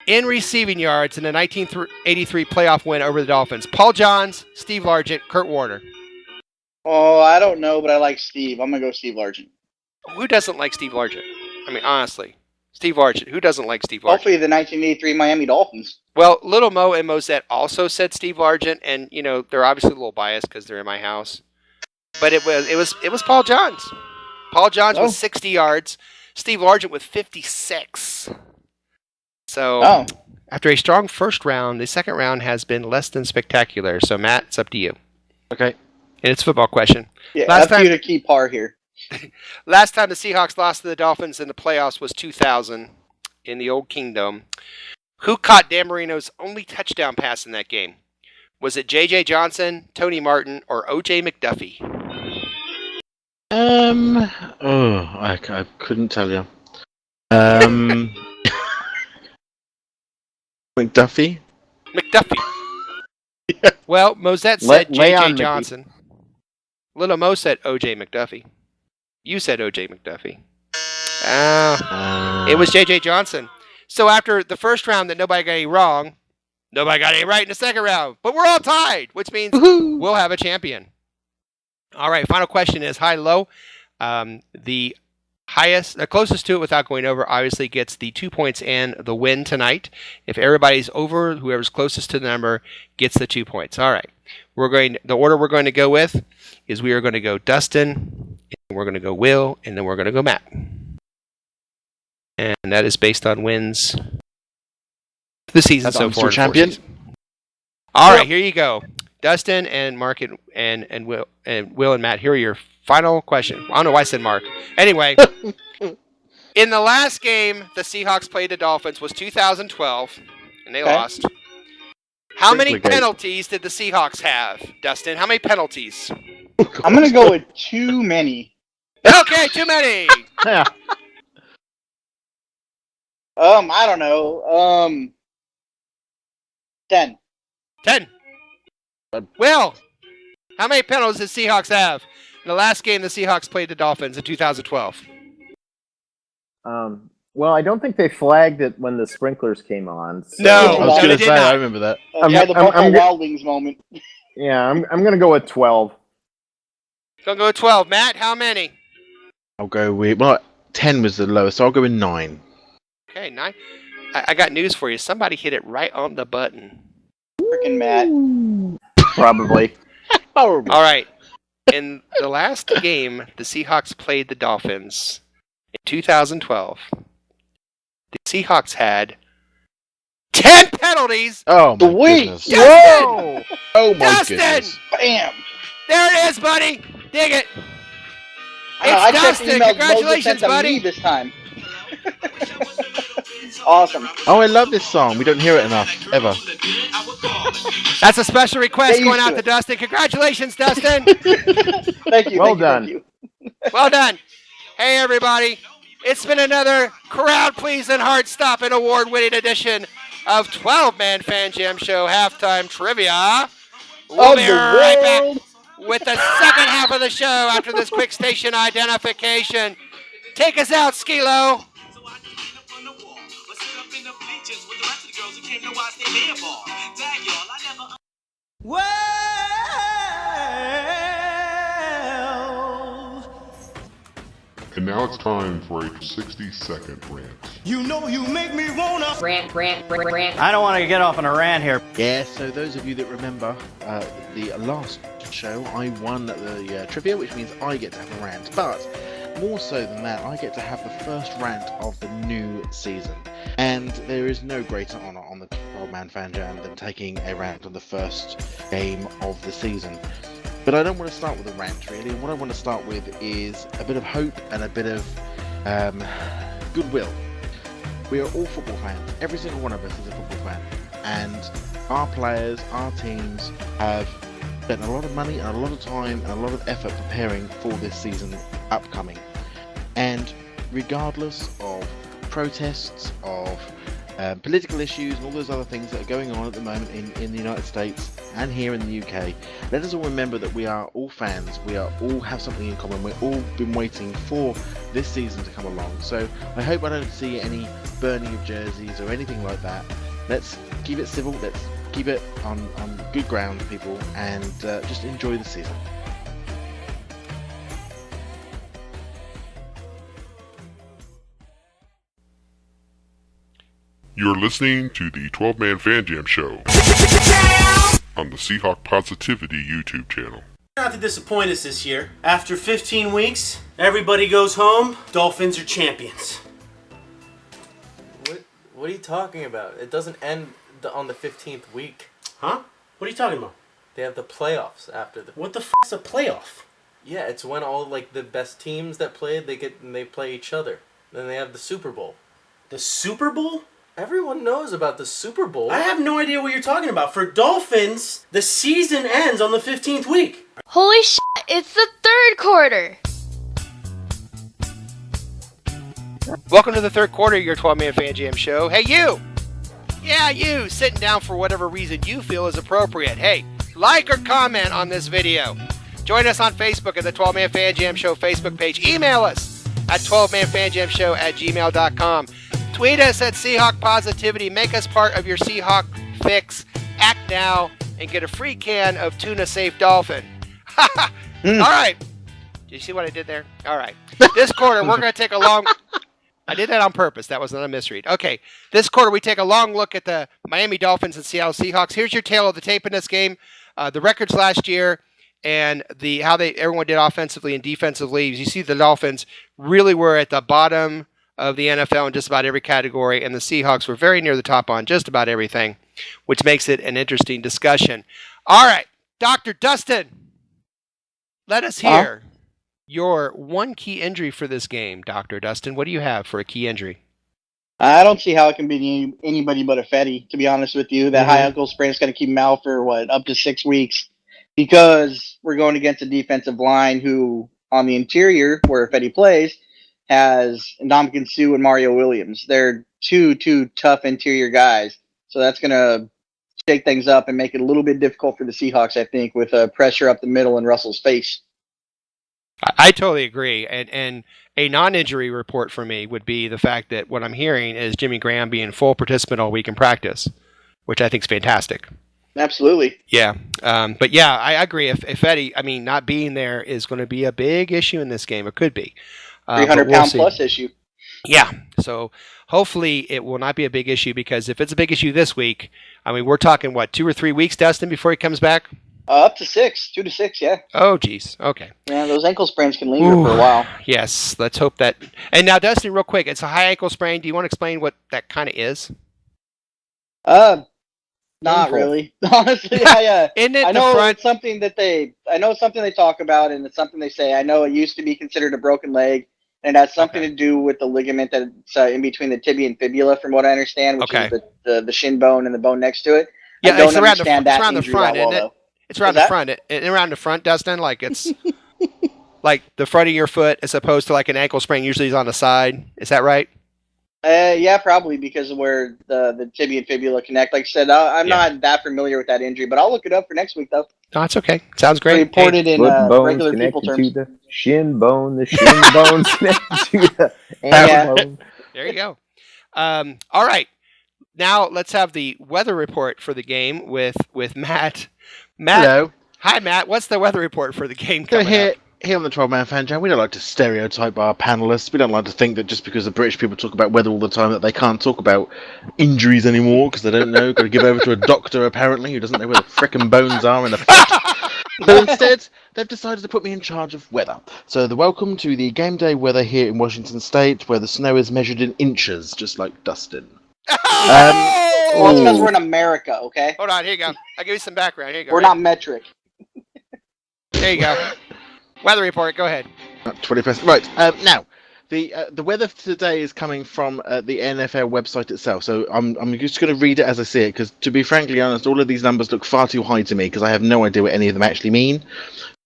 E: in receiving yards in the 1983 playoff win over the Dolphins? Paul Johns, Steve Largent, Kurt Warner.
F: Oh, I don't know, but I like Steve. I'm going to go Steve Largent.
E: Who doesn't like Steve Largent? I mean, honestly. Steve Largent. Who doesn't like Steve Largent?
F: Hopefully the 1983 Miami Dolphins.
E: Well, Little Mo and Mosette also said Steve Largent, and, you know, they're obviously a little biased because they're in my house. But it was Paul Johns. Paul Johns with 60 yards. Steve Largent with 56. So, after a strong first round, the second round has been less than spectacular. So, Matt, it's up to you.
G: Okay.
E: And it's a football question.
F: Yeah,
E: Last
F: up to
E: time-
F: you to keep par here.
E: Last time the Seahawks lost to the Dolphins in the playoffs was 2000 in the Old Kingdom. Who caught Dan Marino's only touchdown pass in that game? Was it J.J. Johnson, Tony Martin, or O.J. McDuffie?
G: I couldn't tell you. McDuffie?
E: McDuffie. Well, Mosette said J.J. Johnson. Little Mo said O.J. McDuffie. You said O.J. McDuffie. It was J.J. Johnson. So after the first round that nobody got any wrong, nobody got any right in the second round. But we're all tied, which means we'll have a champion. All right, final question is high-low. The closest to it without going over obviously gets the 2 points and the win tonight. If everybody's over, whoever's closest to the number gets the 2 points. All right. The order we're going to go with is we are going to go Dustin, and we're going to go Will, and then we're going to go Matt. And that is based on wins the season so far.
G: Champion.
E: All right, here you go. Dustin and Mark and Will and Matt, here are your final question. I don't know why I said Mark. Anyway, in the last game the Seahawks played the Dolphins was 2012, and they lost. How many penalties did the Seahawks have, Dustin? How many penalties?
F: I'm going to go with too many.
E: Okay, too many.
H: Yeah.
F: I don't know. 10.
E: 10. Will, how many penalties does Seahawks have? In the last game, the Seahawks played the Dolphins in 2012.
H: Well, I don't think they flagged it when the sprinklers came on. So
E: No,
G: I was
E: no,
G: going
E: they
G: to
E: did
G: say,
E: not.
G: I remember that.
F: Yeah, the Buffalo Wild Wings moment.
H: Yeah, I'm going to go with 12.
E: Gonna go with 12. Matt, how many?
G: I'll go with 10 was the lowest, so I'll go with 9.
E: Okay, 9. I got news for you. Somebody hit it right on the button.
F: Freaking Matt.
H: Probably.
G: Horrible.
E: All right. In the last game, the Seahawks played the Dolphins in 2012. The Seahawks had 10 penalties.
G: Oh my
F: Sweet.
G: goodness!
F: Whoa!
G: Oh my
E: Dustin!
G: goodness!
F: Bam!
E: There it is, buddy. Dig it.
F: I
E: It's
F: checked
E: Dustin.
F: emails, no
E: Congratulations,
F: defense on me
E: buddy.
F: this time. Awesome.
G: Oh, I love this song. We don't hear it enough ever.
E: That's a special request
F: Get
E: going
F: used
E: out
F: to
E: to
F: it.
E: Dustin. Congratulations, Dustin.
F: Thank you.
H: Well
F: thank
H: done.
F: You, thank you.
E: Well done. Hey, everybody. It's been another crowd-pleasing, heart-stopping, award-winning edition of 12-Man Fan Jam Show Halftime Trivia. We'll
F: Of
E: be
F: the
E: right back
F: world.
E: with the second half of the show after this quick station identification. Take us out, Skilo.
C: And now it's time for a 60-second rant.
I: You know you make me wanna.
B: Rant.
I: I don't want to get off on a rant here.
G: Yeah, so those of you that remember the last show, I won the trivia, which means I get to have a rant. But more so than that, I get to have the first rant of the new season. And there is no greater honour on the 12-Man Fan Jam than taking a rant on the first game of the season. But I don't want to start with a rant, really. What I want to start with is a bit of hope and a bit of goodwill. We are all football fans. Every single one of us is a football fan. And our players, our teams have spent a lot of money and a lot of time and a lot of effort preparing for this season upcoming. And regardless of protests, of political issues and all those other things that are going on at the moment in the United States and here in the UK, let us all remember that we are all fans, we are all have something in common, we've all been waiting for this season to come along. So I hope I don't see any burning of jerseys or anything like that. Let's keep it civil, let's keep it on good ground, people, and just enjoy the season.
C: You're listening to the 12-Man Fan Jam Show on the Seahawk Positivity YouTube channel.
L: Not to disappoint us this year. After 15 weeks, everybody goes home. Dolphins are champions.
M: What are you talking about? It doesn't end on the 15th week.
L: Huh? What are you talking about?
M: They have the playoffs after the.
L: What the f is a playoff?
M: Yeah, it's when all like the best teams that played they play each other. Then they have the Super Bowl.
L: The Super Bowl?
M: Everyone knows about the Super Bowl.
L: I have no idea what you're talking about. For Dolphins, the season ends on the 15th week.
D: Holy shit, it's the third quarter.
E: Welcome to the third quarter of your 12-Man Fan Jam Show. Hey, you! Yeah, you, sitting down for whatever reason you feel is appropriate. Hey, like or comment on this video. Join us on Facebook at the 12-Man Fan Jam Show Facebook page. Email us at 12manfanjamshow@gmail.com. Tweet us at Seahawk Positivity. Make us part of your Seahawk fix. Act now and get a free can of Tuna Safe Dolphin. All right. Did you see what I did there? All right. This quarter, we're going to take a long... I did that on purpose. That was not a misread. Okay. This quarter, we take a long look at the Miami Dolphins and Seattle Seahawks. Here's your tale of the tape in this game. The records last year and how everyone did offensively and defensively. As you see, the Dolphins really were at the bottom of the NFL in just about every category, and the Seahawks were very near the top on just about everything, which makes it an interesting discussion. All right, Dr. Dustin, let us hear your one key injury for this game, Dr. Dustin. What do you have for a key injury?
F: I don't see how it can be anybody but a Fetty, to be honest with you. That high ankle sprain is going to keep him out for, up to 6 weeks, because we're going against a defensive line who, on the interior, where Fetty plays, has Ndamukong Suh and Mario Williams. They're two tough interior guys. So that's going to shake things up and make it a little bit difficult for the Seahawks, I think, with pressure up the middle in Russell's face.
E: I totally agree. And a non-injury report for me would be the fact that what I'm hearing is Jimmy Graham being full participant all week in practice, which I think is fantastic.
F: Absolutely.
E: Yeah. But yeah, I agree. If Eddie, not being there is going to be a big issue in this game. It could be.
F: 300-pound plus issue.
E: Yeah. So hopefully it will not be a big issue, because if it's a big issue this week, we're talking, 2 or 3 weeks, Dustin, before he comes back?
F: Up to 6. 2 to 6, yeah.
E: Oh, geez. Okay.
F: Yeah, those ankle sprains can linger for a while.
E: Yes. Let's hope that. And now, Dustin, real quick, it's a high ankle sprain. Do you want to explain what that kind of is?
F: Not really. Honestly, I know it's something that they talk about, and it's something they say. I know it used to be considered a broken leg, and it has something to do with the ligament that's in between the tibia and fibula, from what I understand, which is the shin bone and the bone next to it.
E: Yeah,
F: I don't
E: it's around
F: understand
E: it's around the front, isn't it?
F: though.
E: It's around the front. Around the front, Dustin, like it's like the front of your foot, as opposed to like an ankle sprain usually is on the side. Is that right?
F: Yeah, probably, because of where the tibia and fibula connect. Like I said, I'm not that familiar with that injury, but I'll look it up for next week, though.
E: No, it's okay. Sounds great.
F: Reported in regular people terms.
H: To the shin bone, the shin bone's connected to the ankle bone.
E: There you go. All right. Now let's have the weather report for the game with Matt.
G: Hello.
E: Hi, Matt. What's the weather report for the game coming up?
G: Here on the 12-Man Fan Jam, we don't like to stereotype our panelists. We don't like to think that just because the British people talk about weather all the time that they can't talk about injuries anymore because they don't know. Got to give over to a doctor, apparently, who doesn't know where the frickin' bones are in the foot. But instead, they've decided to put me in charge of weather. So welcome to the game day weather here in Washington State, where the snow is measured in inches, just like Dustin.
F: Well, it's because we're in America, okay?
E: Hold on, here you go. I'll give you some background. Here you go.
F: We're not metric.
E: There you go. Weather report, go ahead.
G: 21st. Right, now, the weather for today is coming from the NFL website itself, so I'm just going to read it as I see it, because to be frankly honest, all of these numbers look far too high to me, because I have no idea what any of them actually mean.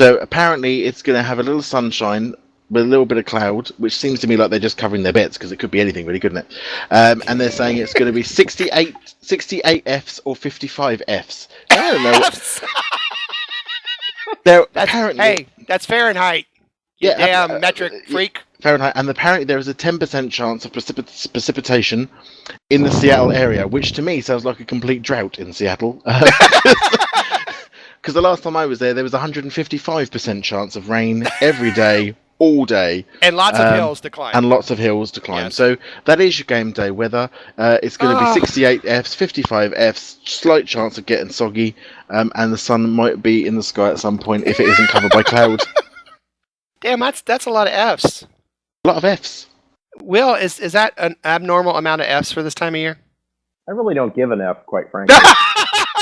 G: So apparently it's going to have a little sunshine with a little bit of cloud, which seems to me like they're just covering their bets, because it could be anything really, couldn't it? And they're saying it's going to be 68 Fs or 55 Fs. I don't know.
E: Hey, that's Fahrenheit. You damn metric freak.
G: Fahrenheit, and apparently there is a 10% chance of precipitation in the Seattle area, which to me sounds like a complete drought in Seattle. Because the last time I was there was a 155% chance of rain every day, all day.
E: And lots of hills to climb.
G: Yes. So that is your game day weather. It's going to be 68 Fs, 55 Fs, slight chance of getting soggy, and the sun might be in the sky at some point if it isn't covered by cloud.
E: Damn, that's a lot of Fs.
G: A lot of Fs.
E: Will, is that an abnormal amount of Fs for this time of year?
H: I really don't give an F, quite frankly.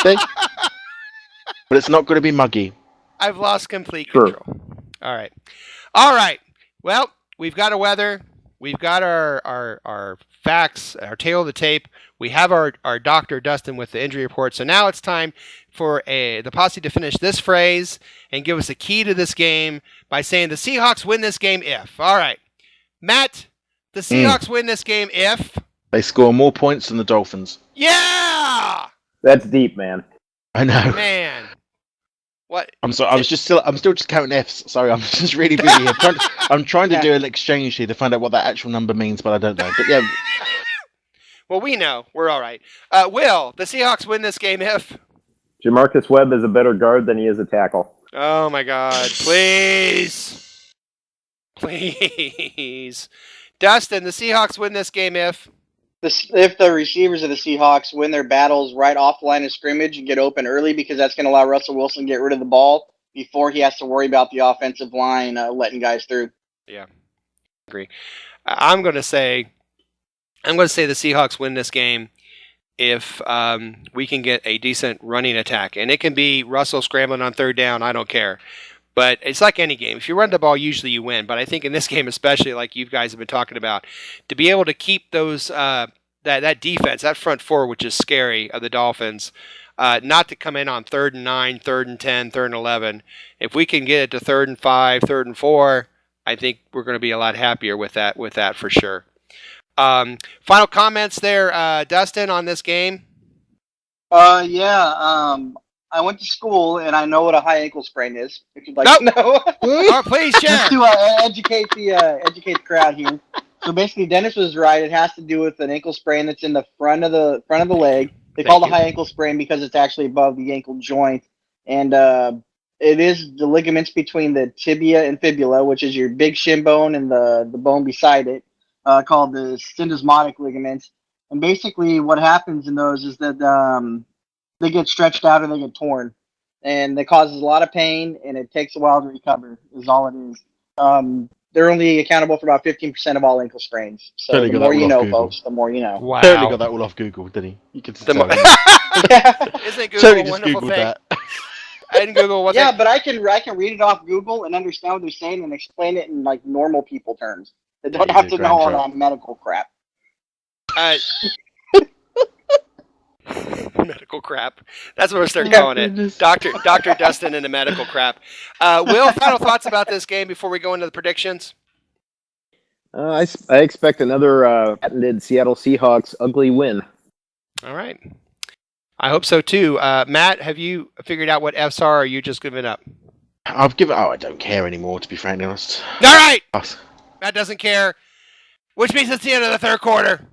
G: But it's not going to be muggy.
E: I've lost complete control. All right. Well, we've got our weather. We've got our facts, our tail of the tape. We have our Dr. Dustin with the injury report. So now it's time for the posse to finish this phrase and give us a key to this game by saying the Seahawks win this game if. All right. Matt, the Seahawks win this game if
G: they score more points than the Dolphins.
E: Yeah!
H: That's deep, man.
G: I know.
E: Man. What?
G: I'm sorry. I'm still just counting Fs. Sorry, I'm just really busy here. I'm trying to do an exchange here to find out what that actual number means, but I don't know. But yeah.
E: Well, we know. We're all right. Will, the Seahawks win this game if
H: Jamarcus Webb is a better guard than he is a tackle.
E: Oh my God! Please. Dustin, the Seahawks win this game if
F: the receivers of the Seahawks win their battles right off the line of scrimmage and get open early, because that's going to allow Russell Wilson to get rid of the ball before he has to worry about the offensive line letting guys through.
E: Yeah, agree. I'm going to say the Seahawks win this game if we can get a decent running attack, and it can be Russell scrambling on third down. I don't care. But it's like any game. If you run the ball, usually you win. But I think in this game, especially like you guys have been talking about, to be able to keep those that defense, that front four, which is scary, of the Dolphins, not to come in on 3rd and 9, 3rd and 10, 3rd and 11. If we can get it to 3rd and 5, 3rd and 4, I think we're going to be a lot happier with that for sure. Final comments there, Dustin, on this game?
F: Yeah. I went to school, and I know what a high ankle sprain is. If you'd like to know.
E: Oh, please share.
F: Just to educate the crowd here. So basically, Dennis was right. It has to do with an ankle sprain that's in the front of the leg. They call it a high ankle sprain because it's actually above the ankle joint, and it is the ligaments between the tibia and fibula, which is your big shin bone and the bone beside it, called the syndesmotic ligaments. And basically, what happens in those is that they get stretched out or they get torn, and that causes a lot of pain, and it takes a while to recover. Is all it is. They're only accountable for about 15% of all ankle sprains. So
G: Totally
F: the
G: got
F: more
G: that
F: you
G: all
F: know,
G: off Google.
F: folks, the more you know.
E: Wow.
G: Totally got that all off Google, didn't he? You could
E: Isn't Google
G: totally
E: a
G: just
E: wonderful
G: Googled
E: thing?
G: that.
E: I didn't Google what
F: Yeah, but I can read it off Google and understand what they're saying and explain it in like normal people terms. They don't have to know all that medical crap.
E: Medical crap. That's what we're starting calling it. Dr. Dustin and the medical crap. Will, final thoughts about this game before we go into the predictions?
H: I expect another patented Seattle Seahawks ugly win.
E: All right. I hope so too. Matt, have you figured out what Fs are, or are you just giving up?
G: I've given. Oh, I don't care anymore, to be frankly honest.
E: All right. Matt doesn't care, which means it's the end of the third quarter.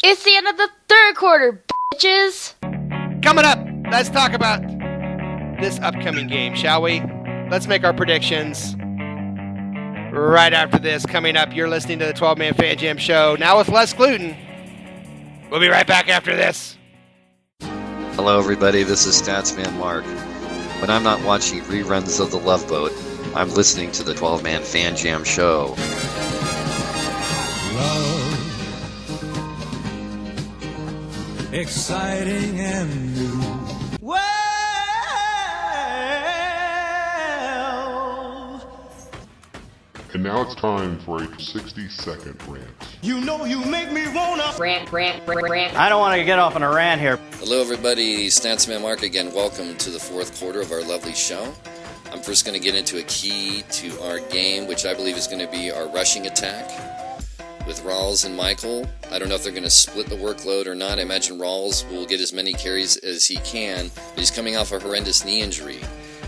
D: It's the end of the third quarter, bitches.
E: Coming up, let's talk about this upcoming game, shall we? Let's make our predictions right after this. Coming up, you're listening to the 12-Man Fan Jam Show, now with less gluten. We'll be right back after this.
K: Hello, everybody. This is Statsman Mark. When I'm not watching reruns of The Love Boat, I'm listening to the 12-Man Fan Jam Show.
N: Exciting and new. Well,
C: And now it's time for a 60-second rant.
I: You know you make me wanna
B: Rant.
I: I don't want to get off on a rant here.
K: Hello, everybody. Statsman Mark again. Welcome to the fourth quarter of our lovely show. I'm first going to get into a key to our game, which I believe is going to be our rushing attack. With Rawls and Michael, I don't know if they're going to split the workload or not. I imagine Rawls will get as many carries as he can, but he's coming off a horrendous knee injury,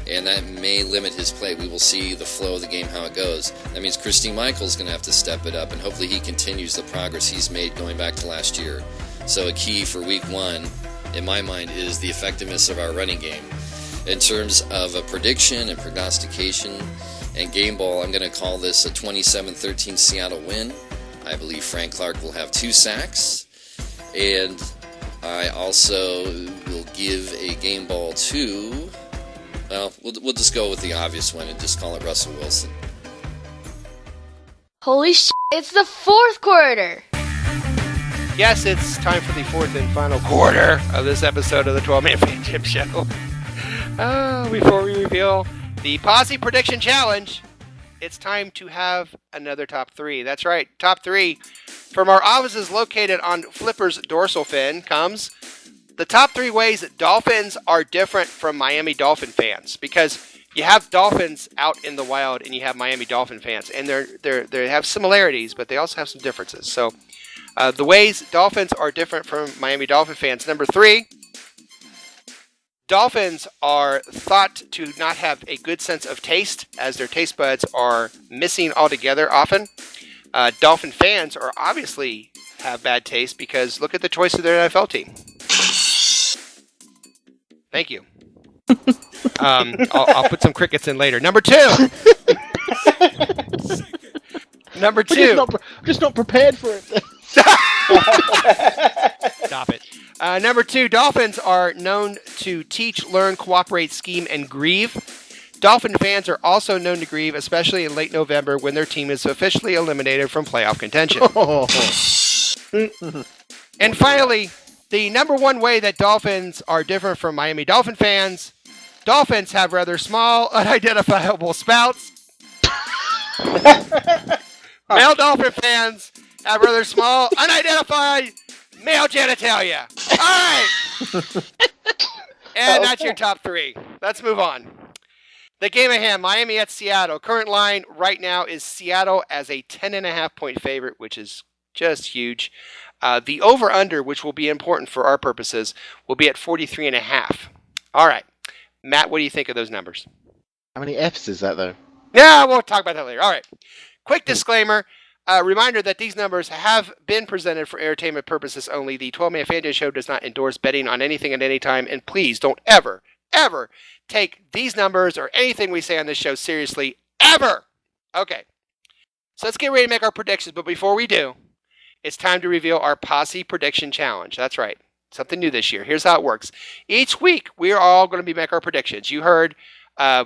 K: and that may limit his play. We will see the flow of the game, how it goes. That means Christine Michael's going to have to step it up, and hopefully he continues the progress he's made going back to last year. So a key for week one, in my mind, is the effectiveness of our running game. In terms of a prediction and prognostication and game ball, I'm going to call this a 27-13 Seattle win. I believe Frank Clark will have 2 sacks, and I also will give a game ball to, well, we'll just go with the obvious one and just call it Russell Wilson.
D: Holy shit, it's the fourth quarter.
E: Yes, it's time for the fourth and final quarter of this episode of the 12-Man Fan Jam Show. Before we reveal the Posse Prediction Challenge, it's time to have another top 3. That's right, top 3. From our offices located on Flipper's dorsal fin comes the top 3 ways that Dolphins are different from Miami Dolphin fans. Because you have Dolphins out in the wild and you have Miami Dolphin fans. And they have similarities, but they also have some differences. So the ways Dolphins are different from Miami Dolphin fans. Number 3. Dolphins are thought to not have a good sense of taste, as their taste buds are missing altogether often. Dolphin fans are obviously have bad taste because look at the choice of their NFL team. Thank you. I'll put some crickets in later. Number 2. Number 2.
G: I'm just not prepared for it.
E: Stop it. Number 2, Dolphins are known to teach, learn, cooperate, scheme, and grieve. Dolphin fans are also known to grieve, especially in late November when their team is officially eliminated from playoff contention. And finally, the number 1 way that Dolphins are different from Miami Dolphin fans, Dolphins have rather small, unidentifiable spouts. Male Dolphin fans have rather small, unidentified male genitalia. All right. And that's your top 3. Let's move on. The game at hand, Miami at Seattle. Current line right now is Seattle as a 10.5-point favorite, which is Just huge. The over-under, which will be important for our purposes, will be at 43.5. All right. Matt, what do you think of those numbers?
G: How many Fs is that, though?
E: Yeah, we'll talk about that later. All right. Quick disclaimer. Reminder that these numbers have been presented for entertainment purposes only. The 12-Man Fan Jam Show does not endorse betting on anything at any time, and please don't ever take these numbers or anything we say on this show seriously, ever. Okay, so let's get ready to make our predictions, but before we do, it's time to reveal our Posse Prediction Challenge. That's right, something new this year. Here's how it works. Each week, we are all going to be making our predictions. You heard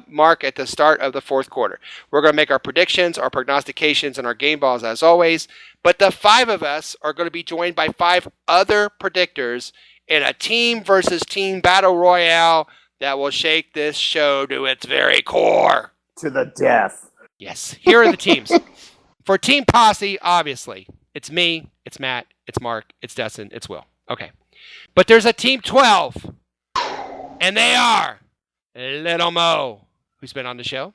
E: Mark at the start of the fourth quarter. We're going to make our predictions, our prognostications, and our game balls as always. But the 5 of us are going to be joined by 5 other predictors in a team versus team battle royale that will shake this show to its very core.
H: To the death.
E: Yes. Here are the teams. For Team Posse, obviously, it's me, it's Matt, it's Mark, it's Dustin, it's Will. Okay. But there's a Team 12, and they are Little Mo, who's been on the show,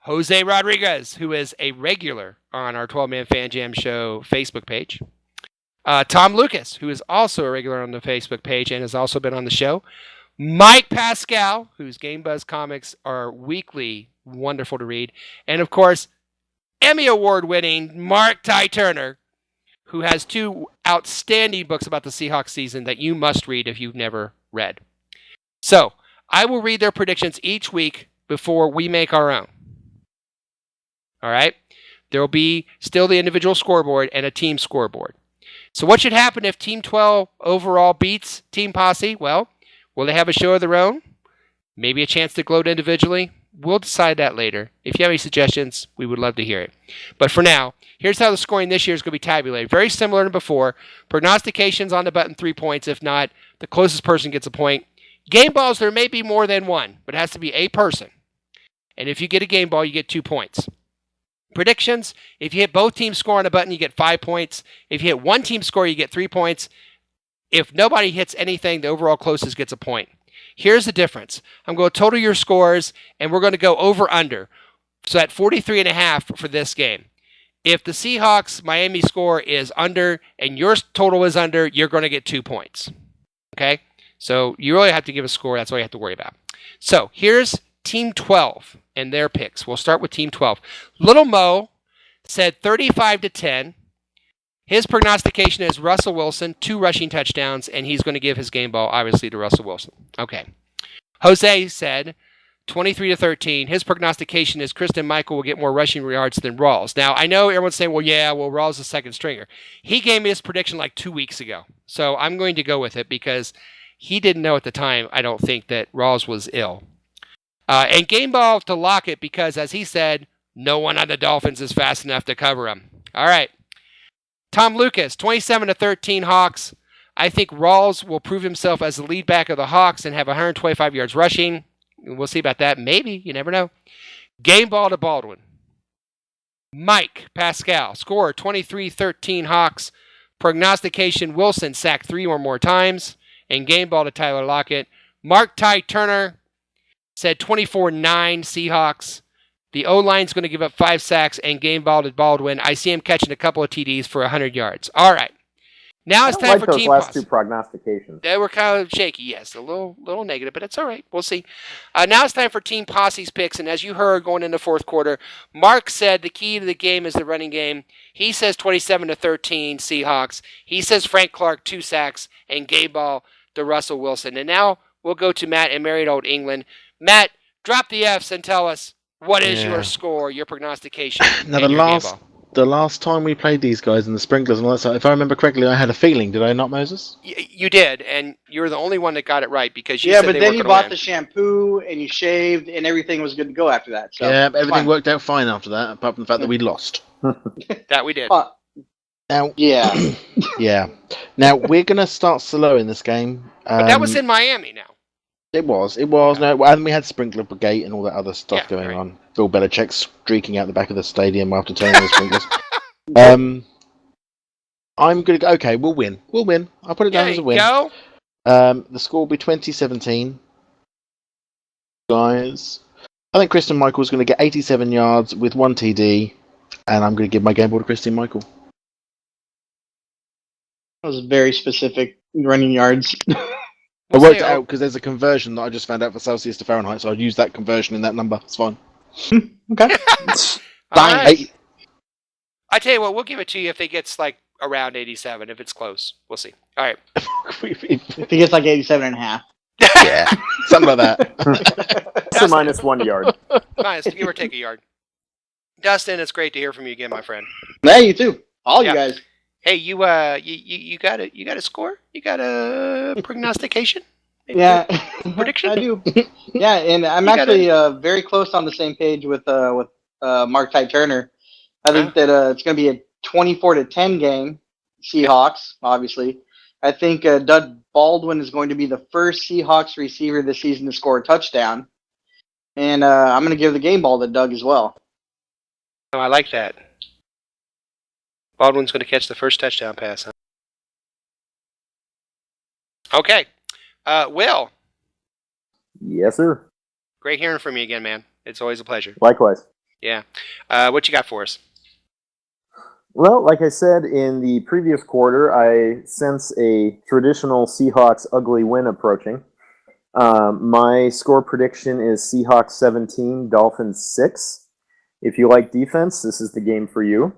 E: Jose Rodriguez, who is a regular on our 12-Man Fan Jam Show Facebook page, Tom Lucas, who is also a regular on the Facebook page and has also been on the show, Mike Pascal, whose Game Buzz comics are weekly wonderful to read, and of course, Emmy Award-winning Mark Ty Turner, who has 2 outstanding books about the Seahawks season that you must read if you've never read. So, I will read their predictions each week before we make our own. All right? There will be still the individual scoreboard and a team scoreboard. So what should happen if Team 12 overall beats Team Posse? Well, will they have a show of their own? Maybe a chance to gloat individually? We'll decide that later. If you have any suggestions, we would love to hear it. But for now, here's how the scoring this year is going to be tabulated. Very similar to before. Prognostications on the button, 3 points. If not, the closest person gets a point. Game balls, there may be more than one, but it has to be a person. And if you get a game ball, you get 2 points. Predictions, if you hit both teams' score on a button, you get 5 points. If you hit one team score, you get 3 points. If nobody hits anything, the overall closest gets a point. Here's the difference. I'm going to total your scores, and we're going to go over-under. So at 43.5 for this game. If the Seahawks Miami score is under and your total is under, you're going to get 2 points. Okay? So you really have to give a score. That's all you have to worry about. So here's Team 12 and their picks. We'll start with Team 12. Little Mo said 35-10. His prognostication is Russell Wilson, 2 rushing touchdowns, and he's going to give his game ball, obviously, to Russell Wilson. Okay. Jose said 23-13. His prognostication is Christian Michael will get more rushing yards than Rawls. Now, I know everyone's saying, Rawls is a second stringer. He gave me his prediction like 2 weeks ago. So I'm going to go with it because he didn't know at the time, I don't think, that Rawls was ill. And game ball to Lockett because, as he said, no one on the Dolphins is fast enough to cover him. All right. Tom Lucas, 27-13 Hawks. I think Rawls will prove himself as the lead back of the Hawks and have 125 yards rushing. We'll see about that. Maybe. You never know. Game ball to Baldwin. Mike Pascal, score 23-13 Hawks. Prognostication, Wilson sacked 3 or more times. And game ball to Tyler Lockett. Mark Ty Turner said 24-9 Seahawks. The O-line's going to give up 5 sacks and game ball to Baldwin. I see him catching a couple of TDs for 100 yards. All right. Now it's time for Team Posse.
H: Those last 2 prognostications.
E: They were kind of shaky, yes. A little negative, but it's all right. We'll see. Now it's time for Team Posse's picks. And as you heard going into fourth quarter, Mark said the key to the game is the running game. He says 27-13 Seahawks. He says Frank Clark 2 sacks and game ball to Russell Wilson. And now we'll go to Matt in Merry Old England. Matt, drop the Fs and tell us what is your score, your prognostication.
G: Now the last time we played these guys in the sprinklers and all that stuff, if I remember correctly, I had a feeling. Did I not, Moses?
E: You did, and you're the only one that got it right because you
F: said
E: but
F: then you bought the shampoo and you shaved and everything was good to go after that. So
G: yeah, everything worked out fine after that, apart from the fact that we lost.
E: That we did.
G: Now,
F: yeah.
G: Yeah. Now we're gonna start slow in this game.
E: But that was in Miami now.
G: It was. No, and we had Sprinkler Brigade and all that other stuff going on. Bill Belichick streaking out the back of the stadium after turning the sprinklers. I'm going to go, okay, we'll win. I'll put it down as a win.
E: Go.
G: The score will be 2017. Guys, I think Christian Michael's going to get 87 yards with 1 TD, and I'm going to give my game ball to Christian Michael.
F: was very specific running yards.
G: I worked it out because there's a conversion that I just found out for Celsius to Fahrenheit, so I'd use that conversion in that number. It's fine.
F: Okay.
E: All right. I tell you what, we'll give it to you if it gets like around 87. If it's close, we'll see. All right.
F: If it gets like 87.5.
G: Yeah, something like that.
H: So minus 1 yard.
E: Minus, give or take a yard. Dustin, it's great to hear from you again, my friend.
F: Hey, you too. All you guys.
E: Hey, you got a score? You got a prognostication? Maybe
F: Yeah,
E: prediction?
F: I do. Yeah, and I'm actually very close on the same page with Mark Ty Turner. I think that it's going to be a 24-10 game. Seahawks, obviously. I think Doug Baldwin is going to be the first Seahawks receiver this season to score a touchdown, and I'm going to give the game ball to Doug as well.
E: Oh, I like that. Baldwin's going to catch the first touchdown pass, huh? Okay. Will.
H: Yes, sir.
E: Great hearing from you again, man. It's always a pleasure.
H: Likewise.
E: Yeah. What you got for us?
H: Well, like I said in the previous quarter, I sense a traditional Seahawks ugly win approaching. My score prediction is Seahawks 17, Dolphins 6. If you like defense, this is the game for you.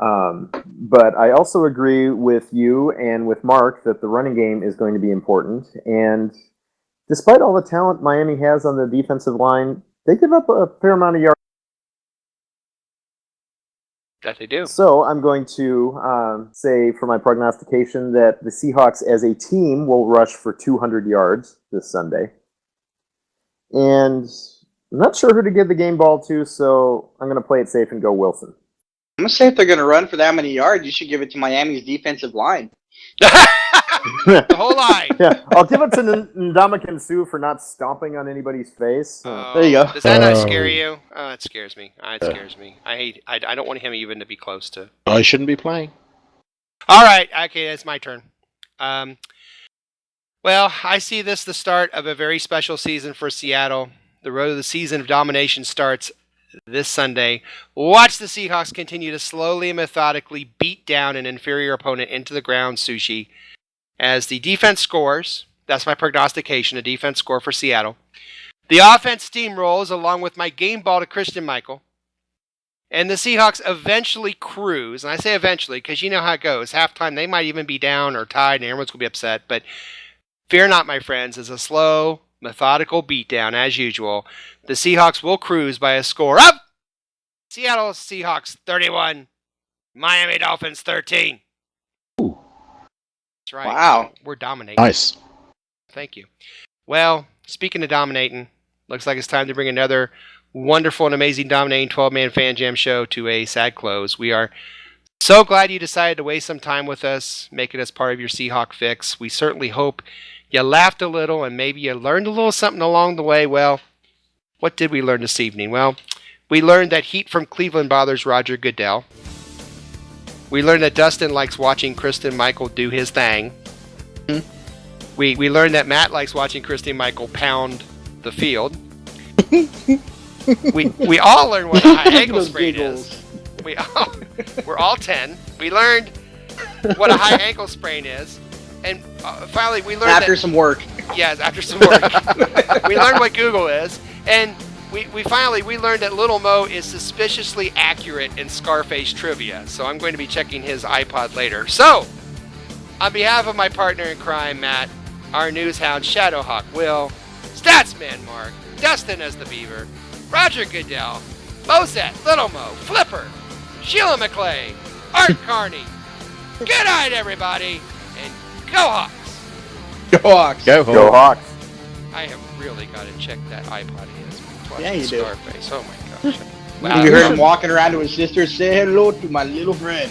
H: But I also agree with you and with Mark that the running game is going to be important. And despite all the talent Miami has on the defensive line, they give up a fair amount of yards.
E: That they do.
H: So I'm going to say for my prognostication that the Seahawks as a team will rush for 200 yards this Sunday. And I'm not sure who to give the game ball to, so I'm going to play it safe and go Wilson.
F: I'm going to say if they're going to run for that many yards, you should give it to Miami's defensive line.
E: The whole line.
H: Yeah, I'll give it to Ndamukong Suh for not stomping on anybody's face.
F: There you go.
E: Does that not scare you? Oh, it scares me. It scares me. I don't want him even to be close to.
G: I shouldn't be playing.
E: All right. Okay, it's my turn. Well, I see this the start of a very special season for Seattle. The road to the season of domination starts this Sunday. Watch the Seahawks continue to slowly and methodically beat down an inferior opponent into the ground, Sushi. As the defense scores, that's my prognostication, a defense score for Seattle. The offense steamrolls along with my game ball to Christian Michael. And the Seahawks eventually cruise. And I say eventually because you know how it goes. Halftime, they might even be down or tied and everyone's going to be upset. But fear not, my friends, it's a slow, methodical beatdown as usual. The Seahawks will cruise by a score of Seattle Seahawks 31, Miami Dolphins 13.
G: Ooh.
E: That's right.
F: Wow.
E: We're dominating.
G: Nice.
E: Thank you. Well, speaking of dominating, looks like it's time to bring another wonderful and amazing dominating 12-man Fan Jam show to a sad close. We are so glad you decided to waste some time with us, making us part of your Seahawk fix. We certainly hope you laughed a little and maybe you learned a little something along the way. Well, what did we learn this evening? Well, we learned that heat from Cleveland bothers Roger Goodell. We learned that Dustin likes watching Christian Michael do his thing.
F: Mm-hmm.
E: We learned that Matt likes watching Christian Michael pound the field. we all learned what a high ankle sprain is. We're all 10. We learned what a high ankle sprain is. And finally, we learned
F: after some work.
E: Yes, after some work. We learned what Google is. And we finally learned that Little Mo is suspiciously accurate in Scarface trivia. So I'm going to be checking his iPod later. So, on behalf of my partner in crime, Matt, our news hound, Shadowhawk Will, Statsman Mark, Dustin as the Beaver, Roger Goodell, Mosette, Little Mo, Flipper, Sheila McClay, Art Carney. Good night, everybody, and go Hawks!
F: Go Hawks!
G: Go Hawks!
H: Go Hawks!
E: I have really got to check that iPod of his.
F: Yeah, you do.
E: Scarface. Oh my gosh. Wow.
F: You heard him walking around to his sister, say hello to my little friend.